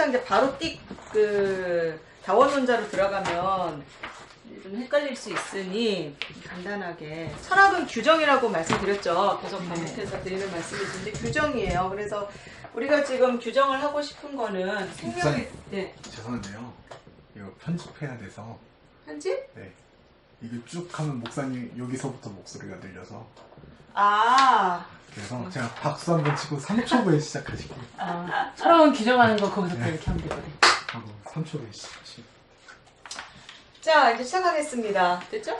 사실상 이제 바로 띡 다원론자로 들어가면 좀 헷갈릴 수 있으니 간단하게 철학은 규정이라고 말씀드렸죠. 계속 반복해서 드리는 말씀이신데 규정이에요. 그래서 우리가 지금 규정을 하고 싶은 거는 생명의 네. 죄송한데요. 이거 편집해야 돼서. 편집? 네. 이게 쭉 하면 목사님 여기서부터 목소리가 들려서. 아. 그래서 제가 박수 한번 치고 3초 후에 시작하실게요. 아, 철학은 규정하는 거 거기서부터 이렇게 하면 되거든. 하고 3초 후에 시작하시고. 자, 이제 시작하겠습니다. 됐죠?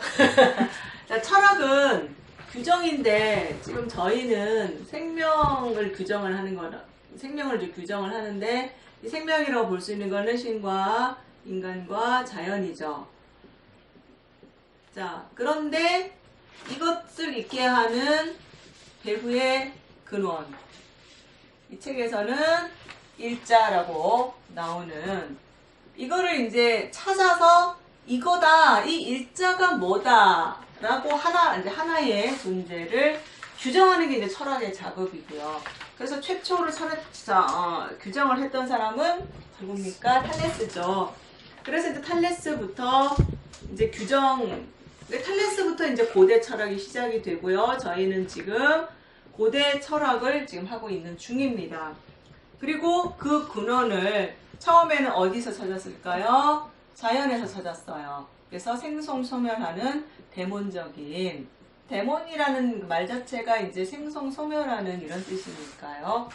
자, 철학은 규정인데 지금 저희는 생명을 규정을 하는 거라 생명을 이제 규정을 하는데 이 생명이라고 볼 수 있는 거는 신과 인간과 자연이죠. 자, 그런데 이것을 있게 하는 배후의 근원. 이 책에서는 일자라고 나오는 이거를 이제 찾아서 이거다, 이 일자가 뭐다 라고 하나의 존재를 규정하는 게 이제 철학의 작업이고요. 그래서 최초로 규정을 했던 사람은 누굽니까? 탈레스죠. 그래서 이제 탈레스부터 이제 탈레스부터 이제 고대 철학이 시작이 되고요. 저희는 지금 고대 철학을 지금 하고 있는 중입니다. 그리고 그 근원을 처음에는 어디서 찾았을까요? 자연에서 찾았어요. 그래서 생성소멸하는 데몬이라는 말 자체가 이제 생성소멸하는 이런 뜻이니까요.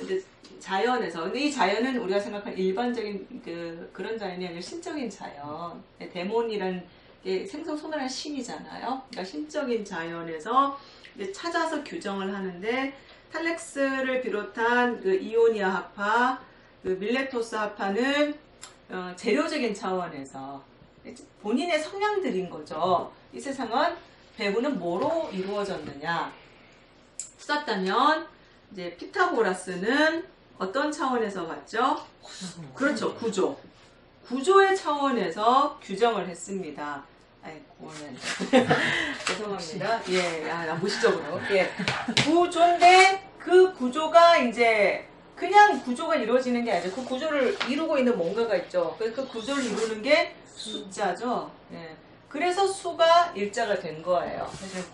이제 자연에서. 근데 이 자연은 우리가 생각하는 일반적인 그런 자연이 아니라 신적인 자연. 데몬이란 게 생성소멸한 신이잖아요. 그러니까 신적인 자연에서 이제 찾아서 규정을 하는데 탈렉스를 비롯한 그 이오니아 학파, 그 밀레토스 학파는 재료적인 차원에서 본인의 성향들인 거죠. 이 세상은 배후는 뭐로 이루어졌느냐 찾았다면 이제 피타고라스는 어떤 차원에서 봤죠? 그렇죠. 구조의 차원에서 규정을 했습니다. 아이고, 죄송합니다. 예, 무시적으로. 예. 구조인데 그 구조가 이제 그냥 구조가 이루어지는 게 아니죠. 그 구조를 이루고 있는 뭔가가 있죠. 그 구조를 이루는 게 숫자죠. 예. 그래서 수가 일자가 된 거예요. 사실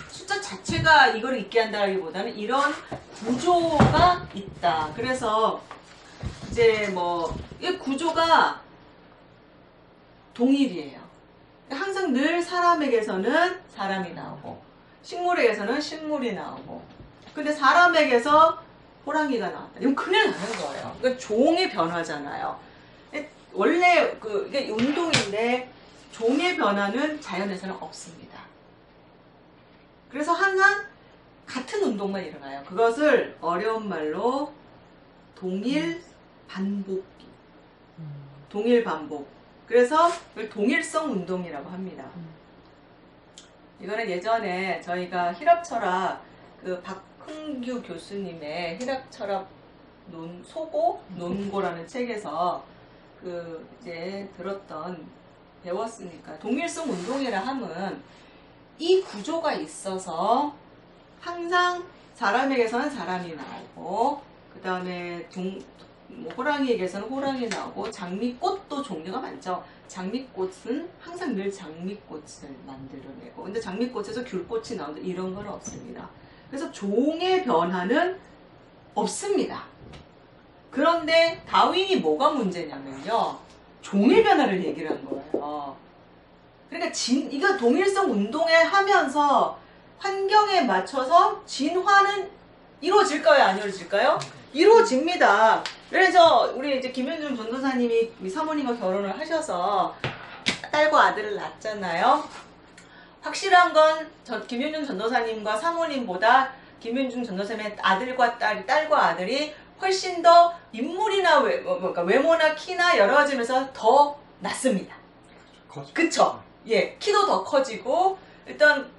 숫자 자체가 이걸 있게 한다기보다는 이런 구조가 있다. 그래서 이제 이 구조가 동일이에요. 항상 늘 사람에게서는 사람이 나오고 식물에게서는 식물이 나오고 근데 사람에게서 호랑이가 나왔다. 이건 큰일 나는 거예요. 그러니까 종의 변화잖아요. 원래 이게 운동인데 종의 변화는 자연에서는 없습니다. 그래서 항상 같은 운동만 일어나요. 그것을 어려운 말로 동일 반복. 그래서 이걸 동일성 운동이라고 합니다. 이거는 예전에 저희가 희랍철학 박흥규 교수님의 희랍철학 소고 논고라는 책에서 이제 배웠으니까 동일성 운동이라 함은 이 구조가 있어서 항상 사람에게서는 사람이 나오고 그 다음에 호랑이에게서는 호랑이 나오고 장미꽃도 종류가 많죠. 장미꽃은 항상 늘 장미꽃을 만들어내고 근데 장미꽃에서 귤꽃이 나오는데 이런 건 없습니다. 그래서 종의 변화는 없습니다. 그런데 다윈이 뭐가 문제냐면요. 종의 변화를 얘기를 한 거예요. 그러니까 이거 동일성 운동에 하면서 환경에 맞춰서 진화는 이루어질까요? 안 이루어질까요? 이루어집니다. 그래서 우리 이제 김윤중 전도사님이 사모님과 결혼을 하셔서 딸과 아들을 낳았잖아요. 확실한 건 김윤중 전도사님과 사모님보다 김윤중 전도사님의 딸과 아들이 훨씬 더 인물이나 외모나 키나 여러 가지 면에서 더 낫습니다. 그쵸? 예, 키도 더 커지고 일단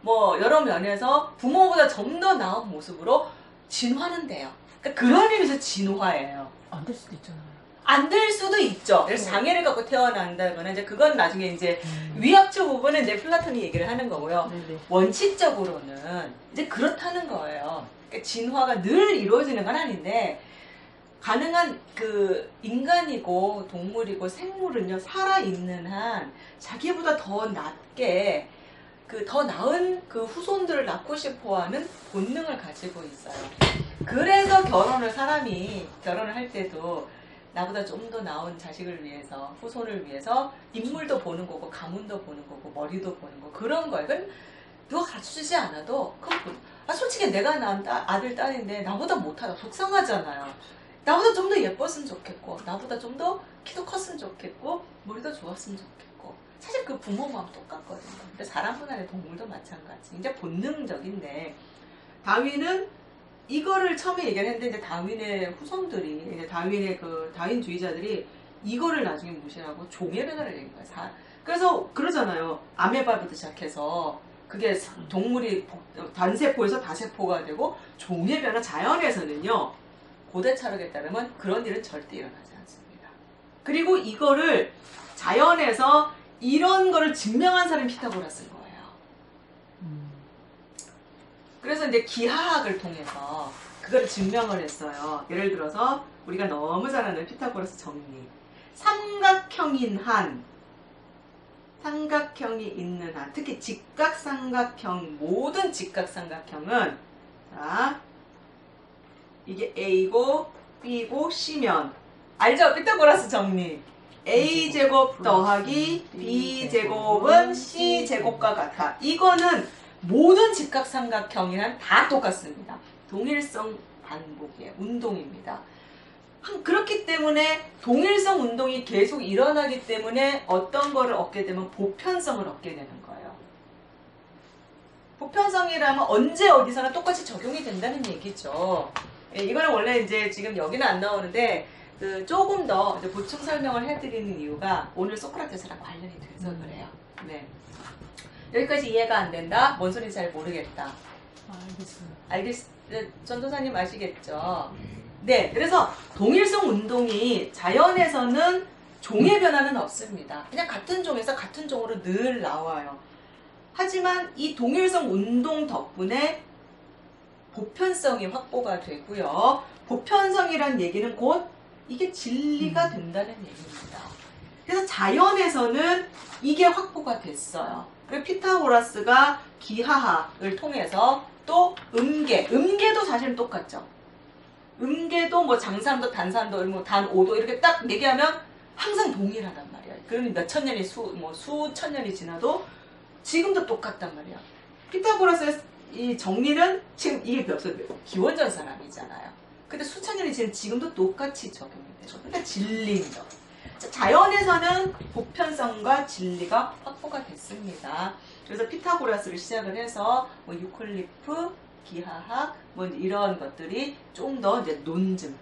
여러 면에서 부모보다 좀 더 나은 모습으로 진화는 돼요. 그러니까 그런 의미에서 진화예요. 안 될 수도 있잖아요. 안 될 수도 있죠. 그래서 장애를 갖고 태어난다거나 이제 그건 나중에 이제 위학적 부분은 이제 플라톤이 얘기를 하는 거고요. 원칙적으로는 이제 그렇다는 거예요. 그러니까 진화가 늘 이루어지는 건 아닌데 가능한 그 인간이고 동물이고 생물은요 살아있는 한 자기보다 더 낮게 그 더 나은 그 후손들을 낳고 싶어하는 본능을 가지고 있어요. 그래서 사람이 결혼을 할 때도 나보다 좀 더 나은 자식을 위해서 후손을 위해서 인물도 보는 거고 가문도 보는 거고 머리도 보는 거 그런 거예요. 그건 누가 가르쳐주지 않아도 솔직히 내가 낳은 아들 딸인데 나보다 못하다 속상하잖아요. 나보다 좀 더 예뻤으면 좋겠고 나보다 좀 더 키도 컸으면 좋겠고 머리도 좋았으면 좋겠고 사실 그 부모 마음 똑같거든요. 근데 사람뿐 아니라 동물도 마찬가지. 이제 본능적인데 다윈은 이거를 처음에 얘기를 했는데 이제 다윈의 후손들이 이제 다윈의 그 다윈주의자들이 이거를 나중에 무시하고 종의 변화를 얘기한 거예요. 그래서 그러잖아요. 아메바부터 시작해서 그게 동물이 단세포에서 다세포가 되고 종의 변화 자연에서는요. 고대 철학에 따르면 그런 일은 절대 일어나지 않습니다. 그리고 이거를 자연에서 이런 거를 증명한 사람이 피타고라스인 거예요. 그래서 이제 기하학을 통해서 그걸 증명을 했어요. 예를 들어서 우리가 너무 잘 아는 피타고라스 정리. 삼각형이 있는 한, 특히 직각삼각형, 모든 직각삼각형은 자, 이게 A고 B고 C면 알죠? 피타고라스 정리. A제곱 더하기 B제곱은 C제곱과 같아. 이거는 모든 직각삼각형이랑 다 똑같습니다. 동일성 반복의 운동입니다. 그렇기 때문에 동일성 운동이 계속 일어나기 때문에 어떤 거를 얻게 되면 보편성을 얻게 되는 거예요. 보편성이라면 언제 어디서나 똑같이 적용이 된다는 얘기죠. 이거는 원래 이제 지금 여기는 안 나오는데 그 조금 더 이제 보충 설명을 해드리는 이유가 오늘 소크라테스랑 관련이 돼서 그래요. 네. 여기까지 이해가 안 된다? 뭔 소리인지 잘 모르겠다. 알겠어요. 전도사님 아시겠죠? 네. 그래서 동일성 운동이 자연에서는 종의 변화는 없습니다. 그냥 같은 종에서 같은 종으로 늘 나와요. 하지만 이 동일성 운동 덕분에 보편성이 확보가 되고요. 보편성이란 얘기는 곧 이게 진리가 된다는 얘기입니다. 그래서 자연에서는 이게 확보가 됐어요. 그리고 피타고라스가 기하학을 통해서 또 음계도 사실은 똑같죠. 음계도 뭐 장산도 단산도 뭐 단5도 이렇게 딱 얘기하면 항상 동일하단 말이야. 그러면 몇천 년이 수천 년이 지나도 지금도 똑같단 말이야. 피타고라스의 이 정리는 지금 이게 기원전 사람이잖아요. 근데 수천 년이 지난 지금도 똑같이 적용이 되죠. 근데 진리죠. 자연에서는 보편성과 진리가 확보가 됐습니다. 그래서 피타고라스를 시작을 해서 뭐 유클리프, 기하학 뭐 이런 것들이 좀 더 이제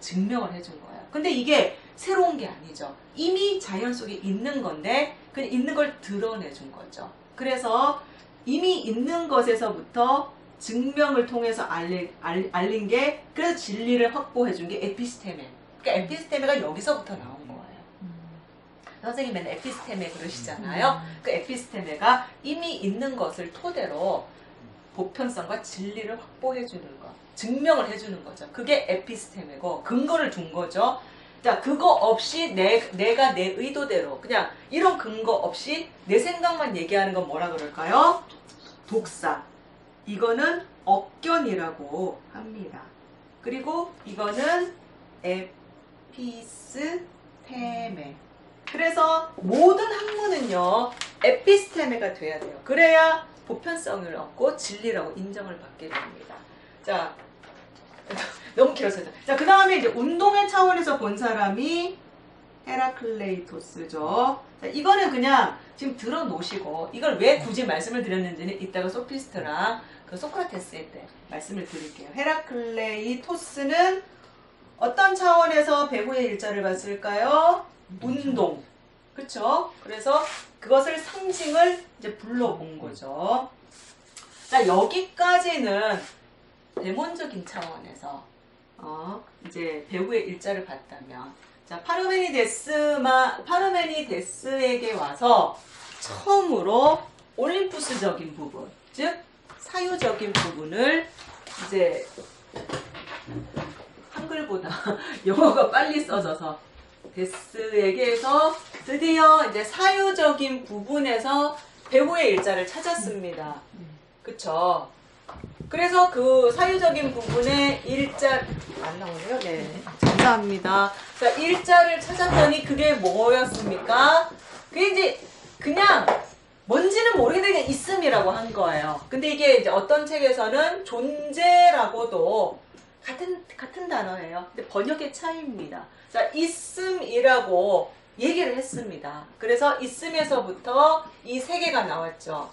증명을 해준 거예요. 근데 이게 새로운 게 아니죠. 이미 자연 속에 있는 건데 그냥 있는 걸 드러내준 거죠. 그래서 이미 있는 것에서부터 증명을 통해서 알린 게 그래서 진리를 확보해준 게 에피스테메. 그러니까 에피스테메가 여기서부터 나온 거예요. 선생님 맨날 에피스테메 그러시잖아요. 그 에피스테메가 이미 있는 것을 토대로 보편성과 진리를 확보해주는 것, 증명을 해주는 거죠. 그게 에피스테메고 근거를 둔 거죠. 자, 그거 없이 내가 내 의도대로 그냥 이런 근거 없이 내 생각만 얘기하는 건 뭐라 그럴까요? 독사. 이거는 억견이라고 합니다. 그리고 이거는 에피스테메. 그래서 모든 학문은요 에피스테메가 돼야 돼요. 그래야 보편성을 얻고 진리라고 인정을 받게 됩니다. 자, 너무 길었어요. 자, 그 다음에 이제 운동의 차원에서 본 사람이 헤라클레이토스죠. 자, 이거는 그냥 지금 들어놓으시고 이걸 왜 굳이 말씀을 드렸는지는 이따가 소피스트랑 그 소크라테스의 때 말씀을 드릴게요. 헤라클레이토스는 어떤 차원에서 배후의 일자를 봤을까요? 운동. 그렇죠? 그래서 그것을 상징을 이제 불러본 거죠. 자, 여기까지는 데몬적인 차원에서 이제 배후의 일자를 봤다면, 자, 파르메니데스에게 와서 처음으로 올림푸스적인 부분, 즉 사유적인 부분을 이제 한글보다 영어가 빨리 써져서 데스에게서 드디어 이제 사유적인 부분에서 배후의 일자를 찾았습니다. 그쵸? 그래서 그 사유적인 부분에 일자 안 나오네요. 네, 감사합니다. 자, 일자를 찾았더니 그게 뭐였습니까? 그게 이제 그냥 뭔지는 모르겠는데 있음이라고 한 거예요. 근데 이게 이제 어떤 책에서는 존재라고도 같은 단어예요. 근데 번역의 차이입니다. 자, 있음이라고 얘기를 했습니다. 그래서 있음에서부터 이 세 개가 나왔죠.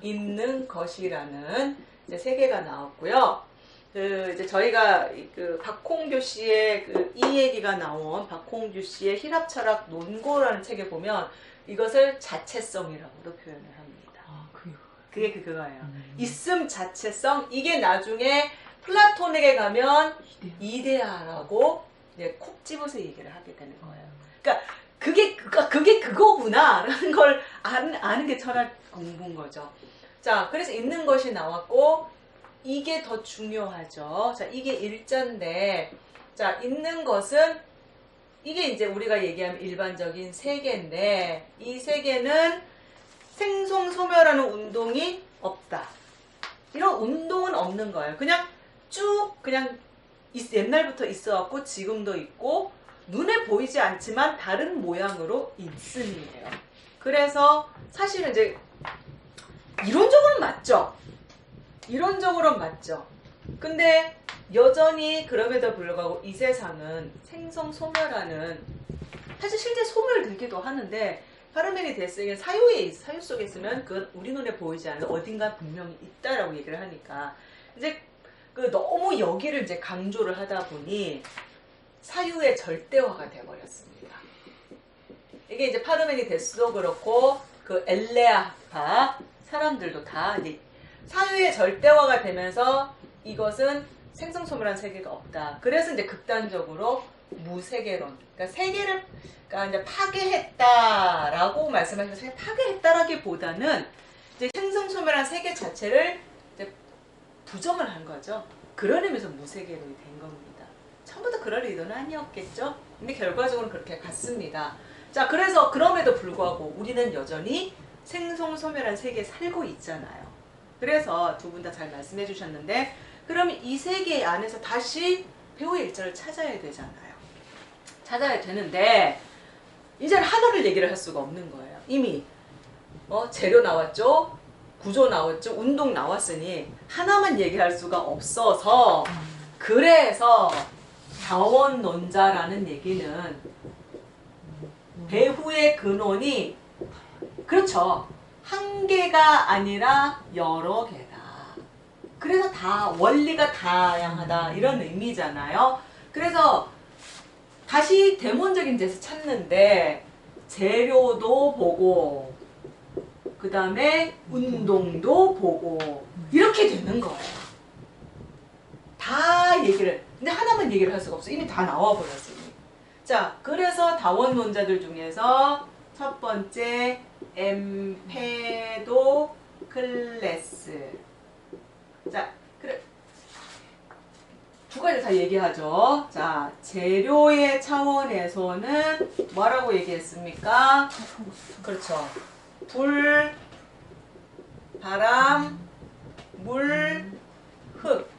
있는 것이라는 이제 세 개가 나왔고요. 이제 저희가 그 박홍규 씨의 이 얘기가 나온 박홍규 씨의 희랍 철학 논고라는 책에 보면 이것을 자체성이라고도 표현을 합니다. 아, 그게 그거예요. 있음 자체성, 이게 나중에 플라톤에게 가면 이데아라고 이제 콕 집어서 얘기를 하게 되는 거예요. 그러니까 그게 그거구나라는 걸 아는 게 철학 공부인 거죠. 자, 그래서 있는 것이 나왔고, 이게 더 중요하죠. 자, 이게 일자인데, 자, 있는 것은 이게 이제 우리가 얘기하면 일반적인 세계인데, 이 세계는 생성소멸하는 운동이 없다. 이런 운동은 없는 거예요. 그냥 쭉 그냥 옛날부터 있어왔고 지금도 있고 눈에 보이지 않지만 다른 모양으로 있음이에요. 그래서 사실은 이제 이론적으로는 맞죠. 이론적으로는 맞죠. 근데 여전히 그럼에도 불구하고 이 세상은 생성소멸하는, 사실 실제 소멸되기도 하는데 파르메니데스에게 사유 속에 있으면 그건 우리 눈에 보이지 않는 어딘가 분명히 있다라고 얘기를 하니까 이제 너무 여기를 이제 강조를 하다 보니 사유의 절대화가 되어버렸습니다. 이게 이제 파르메니데스도 그렇고 그 엘레아파 사람들도 다 이제 사유의 절대화가 되면서 이것은 생성소멸한 세계가 없다. 그래서 이제 극단적으로 무세계론, 그러니까 세계를 이제 파괴했다라고 말씀하시면서 파괴했다라기보다는 이제 생성소멸한 세계 자체를 이제 부정을 한 거죠. 그런 의미에서 무세계론이 된 겁니다. 처음부터 그럴 의도는 아니었겠죠. 근데 결과적으로 그렇게 갔습니다. 자, 그래서 그럼에도 불구하고 우리는 여전히 생성소멸한 세계에 살고 있잖아요. 그래서 두 분 다 잘 말씀해 주셨는데, 그러면 이 세계 안에서 다시 배우의 일자를 찾아야 되잖아요. 찾아야 되는데 이제는 하나를 얘기를 할 수가 없는 거예요. 이미 재료 나왔죠, 구조 나왔죠, 운동 나왔으니 하나만 얘기할 수가 없어서, 그래서 자원론자라는 얘기는 배후의 근원이, 그렇죠, 한 개가 아니라 여러 개다. 그래서 다 원리가 다양하다 이런 의미잖아요. 그래서 다시 대문적인 데서 찾는데 재료도 보고 그 다음에 운동도 보고 이렇게 되는 거예요. 다 얘기를, 근데 하나만 얘기를 할 수가 없어. 이미 다 나와버렸으니. 자, 그래서 다원론자들 중에서 첫 번째 엠페도클레스. 자, 그래. 두 가지 다 얘기하죠. 자, 재료의 차원에서는 뭐라고 얘기했습니까? 그렇죠. 불, 바람, 물, 흙.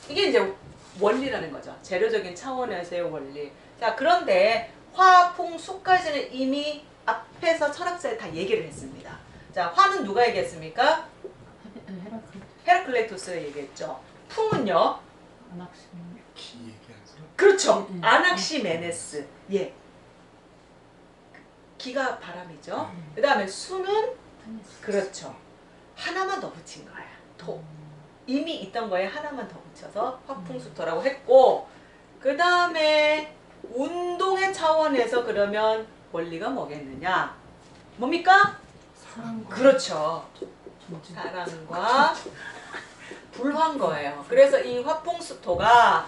이게 이제 원리라는 거죠. 재료적인 차원에서의 원리. 자, 그런데 화, 풍, 수까지는 이미 앞에서 철학자에 다 얘기를 했습니다. 자, 화는 누가 얘기했습니까? 헤라클레이토스가 얘기했죠. 풍은요? 기 얘기하는 사람? 그렇죠. 아낙시메네스. 예. 기가 바람이죠. 그 다음에 수는? 그렇죠. 하나만 더 붙인 거야. 토. 이미 있던 거에 하나만 더 붙여서 화풍수토라고 했고, 그 다음에 운동의 차원에서 그러면 원리가 뭐겠느냐? 뭡니까? 그렇죠. 사랑과 불화인 거예요. 그래서 이 화풍수토가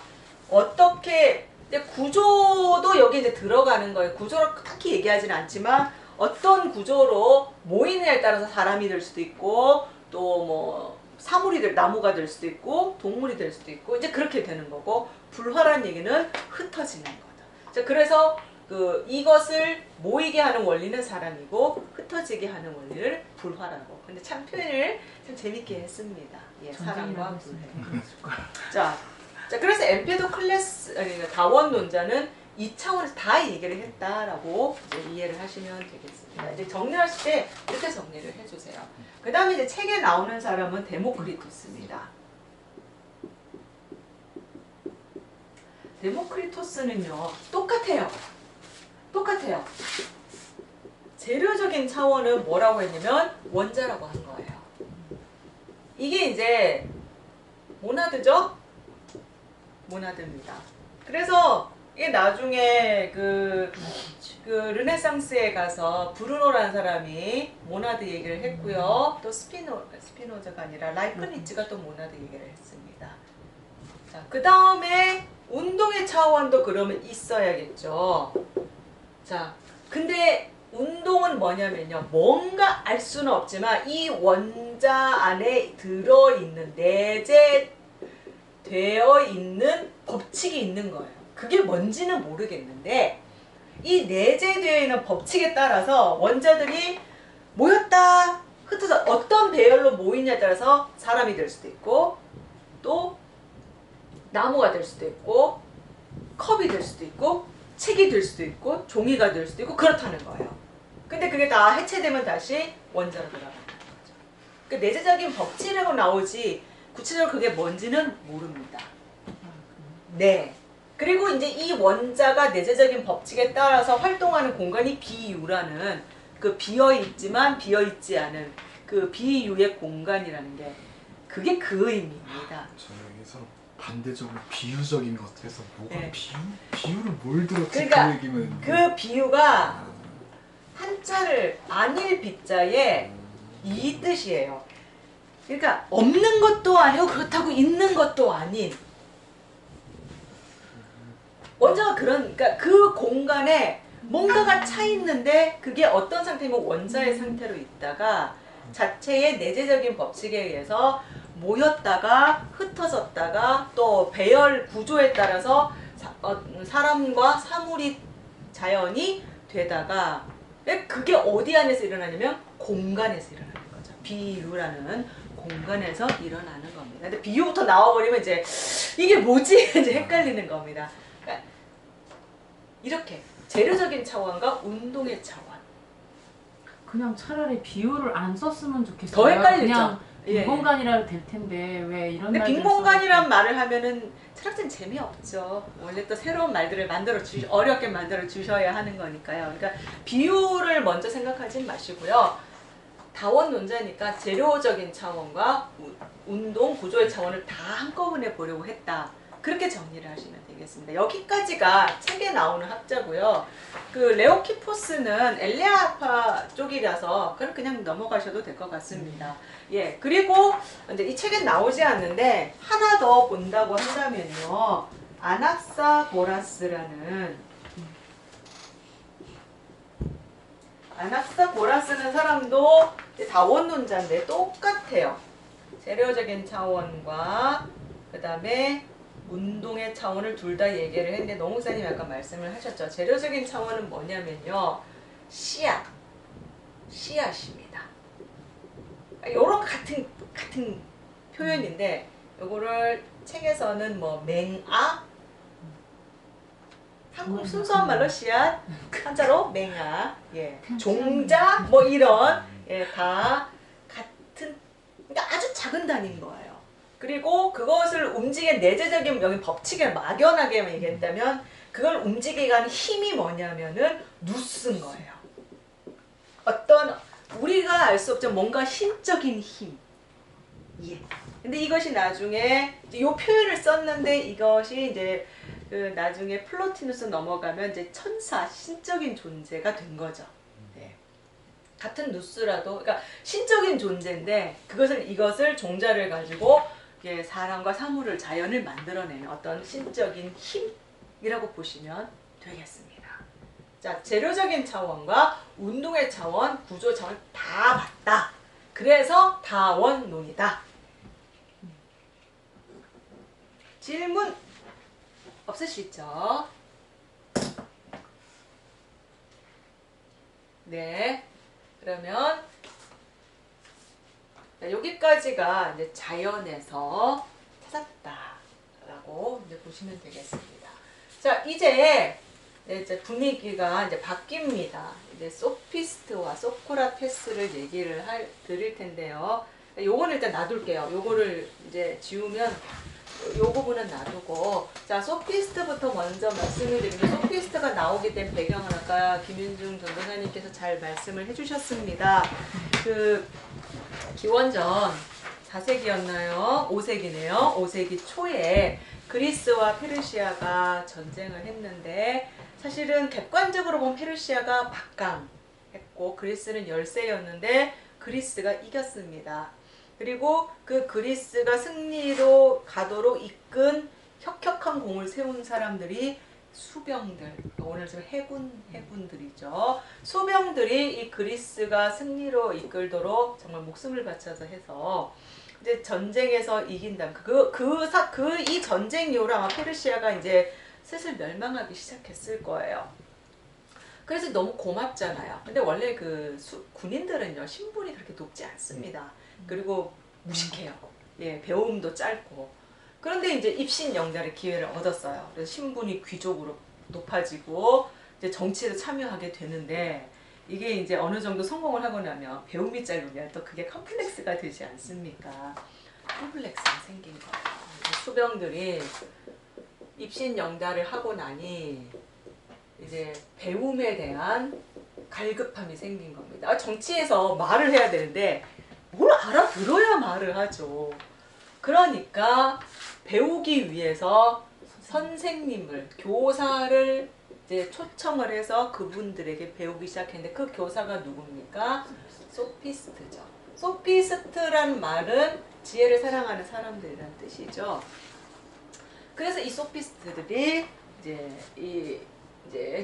어떻게, 이제 구조도 여기 이제 들어가는 거예요. 구조를 딱히 얘기하지는 않지만 어떤 구조로 모이느냐에 따라서 사람이 될 수도 있고 또 뭐 사물이 나무가 될 수도 있고 동물이 될 수도 있고 이제 그렇게 되는 거고 불화란 얘기는 흩어지는 거다. 자, 그래서 이것을 모이게 하는 원리는 사람이고 흩어지게 하는 원리를 불화라고. 근데 참 표현을 참 재밌게 했습니다. 예, 사람과 불화. 자, 그래서 엠페도클레스 아니 다원론자는 이 차원에서 다 얘기를 했다라고 이제 이해를 하시면 되겠습니다. 이제 정리하실 때 이렇게 정리를 해주세요. 그 다음에 이제 책에 나오는 사람은 데모크리토스입니다. 데모크리토스는요, 똑같아요. 재료적인 차원은 뭐라고 했냐면 원자라고 한 거예요. 이게 이제 모나드죠? 모나드입니다. 그래서 이게 나중에 그 르네상스에 가서 브루노라는 사람이 모나드 얘기를 했고요. 또 스피노자가 아니라 라이프니츠가 또 모나드 얘기를 했습니다. 자, 그 다음에 운동의 차원도 그러면 있어야겠죠. 자, 근데 운동은 뭐냐면요. 뭔가 알 수는 없지만 이 원자 안에 들어있는 내재되어 있는 법칙이 있는 거예요. 그게 뭔지는 모르겠는데 이 내재되어 있는 법칙에 따라서 원자들이 모였다 흩어져 어떤 배열로 모이냐에 따라서 사람이 될 수도 있고 또 나무가 될 수도 있고 컵이 될 수도 있고 책이 될 수도 있고 종이가 될 수도 있고 그렇다는 거예요. 근데 그게 다 해체되면 다시 원자로 돌아가는 거죠. 그 내재적인 법칙이라고 나오지 구체적으로 그게 뭔지는 모릅니다. 네. 그리고 이제 이 원자가 내재적인 법칙에 따라서 활동하는 공간이 비유라는 그 비어있지만 비어있지 않은 그 비유의 공간이라는 게 그게 그 의미입니다. 저 여기서 반대적으로 비유적인 것 해서 뭐가 네. 비유를 뭘 들었지 그러니까 그 얘기면 그 비유가 한자를 안일 비자에 이 뜻이에요. 그러니까 없는 것도 아니고 그렇다고 있는 것도 아닌 원자가 그러니까 그 공간에 뭔가가 차 있는데 그게 어떤 상태면 원자의 상태로 있다가 자체의 내재적인 법칙에 의해서 모였다가 흩어졌다가 또 배열 구조에 따라서 사람과 사물이 자연이 되다가 그게 어디 안에서 일어나냐면 공간에서 일어나는 거죠. 비유라는 공간에서 일어나는 겁니다. 근데 비유부터 나와버리면 이제 이게 뭐지? 이제 헷갈리는 겁니다. 그러니까 이렇게 재료적인 차원과 운동의 차원. 그냥 차라리 비유를 안 썼으면 좋겠어요. 더 헷갈리죠? 그냥 예. 빈공간이라 될 텐데 왜 이런 근데 말들을 빈공간이란 말을 하면은 철학자는 재미없죠. 원래 또 새로운 말들을 어렵게 만들어 주셔야 하는 거니까요. 그러니까 비유를 먼저 생각하지 마시고요. 다원론자니까 재료적인 차원과 운동 구조의 차원을 다 한꺼번에 보려고 했다. 그렇게 정리를 하시면 되겠습니다. 여기까지가 책에 나오는 학자고요. 그 레오키포스는 엘레아파 쪽이라서 그냥 넘어가셔도 될 것 같습니다. 예, 그리고 이제 이 책엔 나오지 않는데 하나 더 본다고 한다면요. 아낙사고라스라는 사람도 다원론자인데 똑같아요. 재료적인 차원과 그 다음에 운동의 차원을 둘 다 얘기를 했는데 노무사님 약간 말씀을 하셨죠. 재료적인 차원은 뭐냐면요. 씨앗입니다. 요런 같은 표현인데 요거를 책에서는 뭐 맹아 한국 순수한 말로 씨앗 한자로 맹아 예 종자 뭐 이런 예 다 같은 그러니까 아주 작은 단위인 거예요. 그리고 그것을 움직이는 내재적인 여기 법칙에 막연하게 얘기했다면 그걸 움직이게 하는 힘이 뭐냐면은 누스인 거예요. 어떤 우리가 알 수 없죠. 뭔가 힘적인 힘. 예. 근데 이것이 나중에 이 표현을 썼는데 이것이 이제 그 나중에 플로티누스 넘어가면 이제 천사, 신적인 존재가 된 거죠. 네. 같은 누스라도 그러니까 신적인 존재인데 이것을 종자를 가지고 사람과 사물을 자연을 만들어내는 어떤 신적인 힘이라고 보시면 되겠습니다. 자, 재료적인 차원과 운동의 차원, 구조 차원 다 봤다. 그래서 다원론이다. 질문 없으시죠? 네. 그러면 여기까지가 이제 자연에서 찾았다라고 이제 보시면 되겠습니다. 자, 이제 분위기가 이제 바뀝니다. 이제 소피스트와 소크라테스를 얘기를 드릴 텐데요. 요거는 일단 놔둘게요. 요거를 이제 지우면 요 부분은 놔두고, 자, 소피스트부터 먼저 말씀을 드리면, 소피스트가 나오게 된 배경은 아까 김윤중 전도사님께서 잘 말씀을 해주셨습니다. 그 기원전 4세기였나요? 5세기네요. 5세기 초에 그리스와 페르시아가 전쟁을 했는데, 사실은 객관적으로 보면 페르시아가 박강했고 그리스는 열세였는데 그리스가 이겼습니다. 그리고 그 그리스가 승리로 가도록 이끈 혁혁한 공을 세운 사람들이 수병들, 오늘 지금 해군들이죠. 수병들이 이 그리스가 승리로 이끌도록 정말 목숨을 바쳐서 해서 이제 전쟁에서 이긴다. 이 전쟁 이후로 아마 페르시아가 이제 슬슬 멸망하기 시작했을 거예요. 그래서 너무 고맙잖아요. 근데 원래 군인들은요, 신분이 그렇게 높지 않습니다. 그리고 무식해요. 예, 배움도 짧고. 그런데 이제 입신영달의 기회를 얻었어요. 그래서 신분이 귀족으로 높아지고 이제 정치에 참여하게 되는데, 이게 이제 어느 정도 성공을 하고 나면 배움이 짧으면 또 그게 컴플렉스가 되지 않습니까? 컴플렉스가 생긴 거예요. 수병들이 입신영달을 하고 나니 이제 배움에 대한 갈급함이 생긴 겁니다. 정치에서 말을 해야 되는데 뭘 알아들어야 말을 하죠. 그러니까 배우기 위해서 선생님을, 교사를 이제 초청을 해서 그분들에게 배우기 시작했는데, 그 교사가 누굽니까? 소피스트죠. 소피스트란 말은 지혜를 사랑하는 사람들이란 뜻이죠. 그래서 이 소피스트들이 이제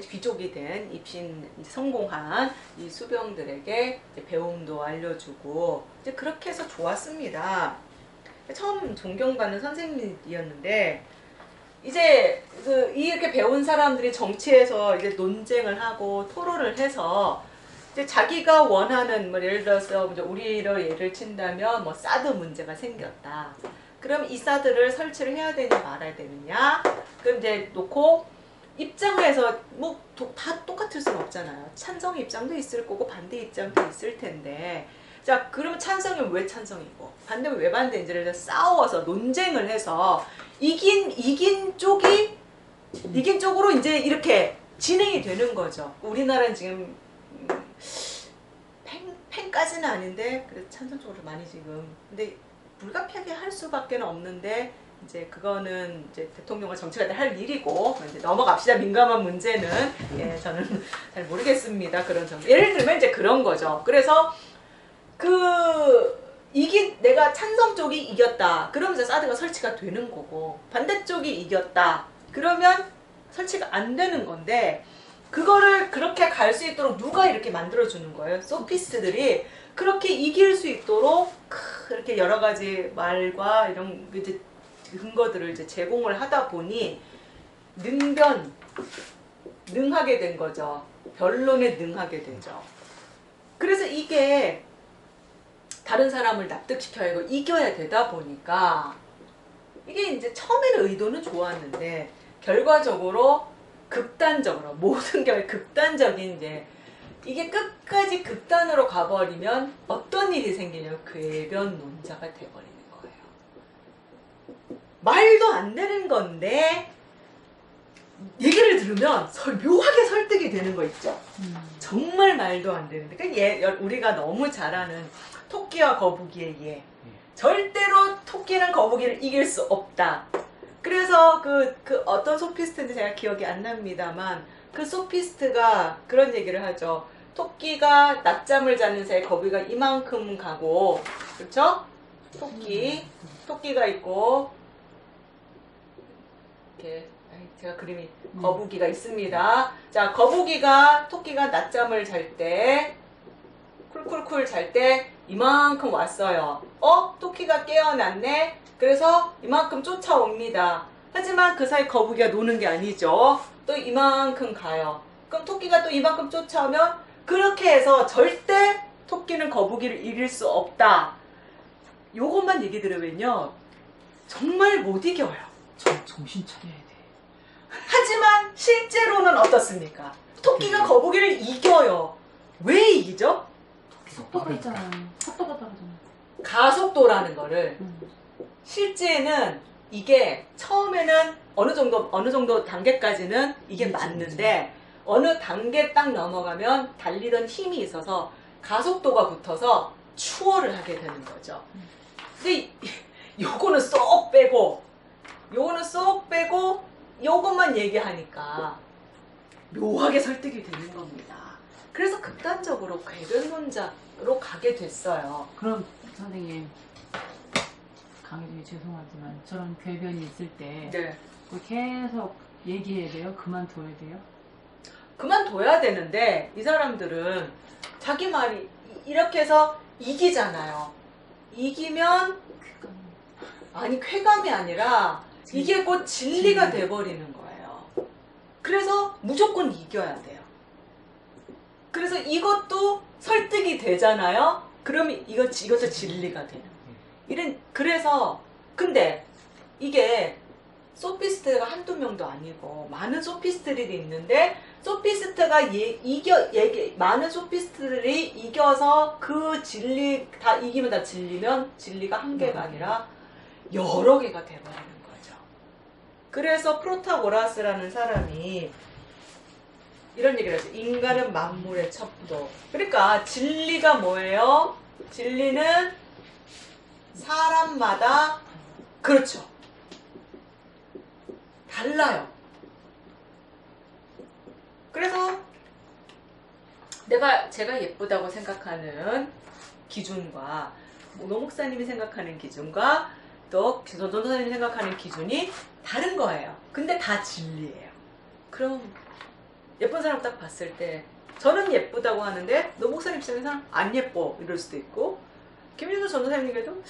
귀족이 된 입신 성공한 이 수병들에게 이제 배움도 알려주고 이제 그렇게 해서 좋았습니다. 처음 존경받는 선생님이었는데, 이제 이렇게 배운 사람들이 정치에서 이제 논쟁을 하고 토론을 해서 이제 자기가 원하는, 뭐 예를 들어서 우리를 예를 친다면 뭐 사드 문제가 생겼다. 그럼 이 사드를 설치를 해야 되냐 말아야 되느냐? 그럼 이제 놓고 입장에서 뭐 다 똑같을 수는 없잖아요. 찬성 입장도 있을 거고 반대 입장도 있을 텐데, 자, 그러면 찬성이면 왜 찬성이고 반대면 왜 반대인지를 싸워서 논쟁을 해서 이긴 쪽으로 이제 이렇게 진행이 되는 거죠. 우리나라는 지금 팽까지는 아닌데 그래도 찬성 쪽으로 많이 지금, 근데 불가피하게 할 수밖에 없는데, 이제 그거는 이제 대통령과 정치가 할 일이고, 이제 넘어갑시다. 민감한 문제는. 예, 저는 잘 모르겠습니다. 그런 점. 예를 들면 이제 그런 거죠. 그래서 내가 찬성 쪽이 이겼다. 그러면 이제 사드가 설치가 되는 거고, 반대쪽이 이겼다. 그러면 설치가 안 되는 건데, 그거를 그렇게 갈 수 있도록 누가 이렇게 만들어주는 거예요? 소피스트들이 그렇게 이길 수 있도록 이렇게 여러 가지 말과 이런 이제 근거들을 이제 제공을 하다 보니 능하게 된 거죠. 변론에 능하게 되죠. 그래서 이게 다른 사람을 납득시켜야 하고 이겨야 되다 보니까, 이게 이제 처음에는 의도는 좋았는데 결과적으로 극단적으로 모든 게 극단적인, 이게 끝까지 극단으로 가버리면 어떤 일이 생기냐면 궤변론자가 돼버리는 거예요. 말도 안 되는 건데 얘기를 들으면 묘하게 설득이 되는 거 있죠. 정말 말도 안 되는데, 그러니까 우리가 너무 잘 아는 토끼와 거북이의 예. 절대로 토끼는 거북이를 이길 수 없다. 그래서 어떤 소피스트인지 제가 기억이 안 납니다만, 그 소피스트가 그런 얘기를 하죠. 토끼가 낮잠을 자는 새에 거북이가 이만큼 가고, 그렇죠? 토끼가 있고, 이렇게, 제가 그림이, 거북이가 있습니다. 자, 토끼가 낮잠을 잘 때, 쿨쿨쿨 잘 때 이만큼 왔어요. 토끼가 깨어났네? 그래서 이만큼 쫓아옵니다. 하지만 그 사이 거북이가 노는 게 아니죠. 또 이만큼 가요. 그럼 토끼가 또 이만큼 쫓아오면 그렇게 해서 절대 토끼는 거북이를 이길 수 없다. 요것만 얘기 들으면요. 정말 못 이겨요. 정신 차려야 돼. 하지만 실제로는 어떻습니까? 토끼가 거북이를 이겨요. 왜 이기죠? 속도가 있잖아. 속도가 다르잖아. 가속도라는 거를 응. 실제는 이게 처음에는 어느 정도 단계까지는 이게 맞는데 어느 단계 딱 넘어가면 달리던 힘이 있어서 가속도가 붙어서 추월을 하게 되는 거죠. 근데 요거는 쏙 빼고 요것만 얘기하니까 묘하게 설득이 되는 겁니다. 그래서 극단적으로 궤변론자로 가게 됐어요. 그럼 선생님 강의중에 죄송하지만 저런 궤변이 있을 때 네. 계속 얘기해야 돼요? 그만둬야 돼요? 그만둬야 되는데 이 사람들은 자기 말이 이렇게 해서 이기잖아요. 이기면 아니 쾌감이 아니라 이게 곧 진리가 돼버리는 거예요. 그래서 무조건 이겨야 돼요. 그래서 이것도 설득이 되잖아요. 그러면 이것도 진리가 돼요. 그래서 근데 이게 소피스트가 한두 명도 아니고 많은 소피스트들이 있는데 소피스트가 많은 소피스트들이 이겨서 그 진리 다 이기면 다 진리면 진리가 한 개가 아니라 여러 개가 돼버리는 거죠. 그래서 프로타고라스라는 사람이 이런 얘기를 하죠. 인간은 만물의 첩도. 그러니까 진리가 뭐예요? 진리는 사람마다 그렇죠. 달라요. 그래서 제가 예쁘다고 생각하는 기준과 노 목사님이 생각하는 기준과 또 전도사님이 생각하는 기준이 다른 거예요. 근데 다 진리예요. 그럼 예쁜 사람 딱 봤을 때 저는 예쁘다고 하는데 노 목사님 입장에서는 안 예뻐 이럴 수도 있고 김윤수 전도사님에게도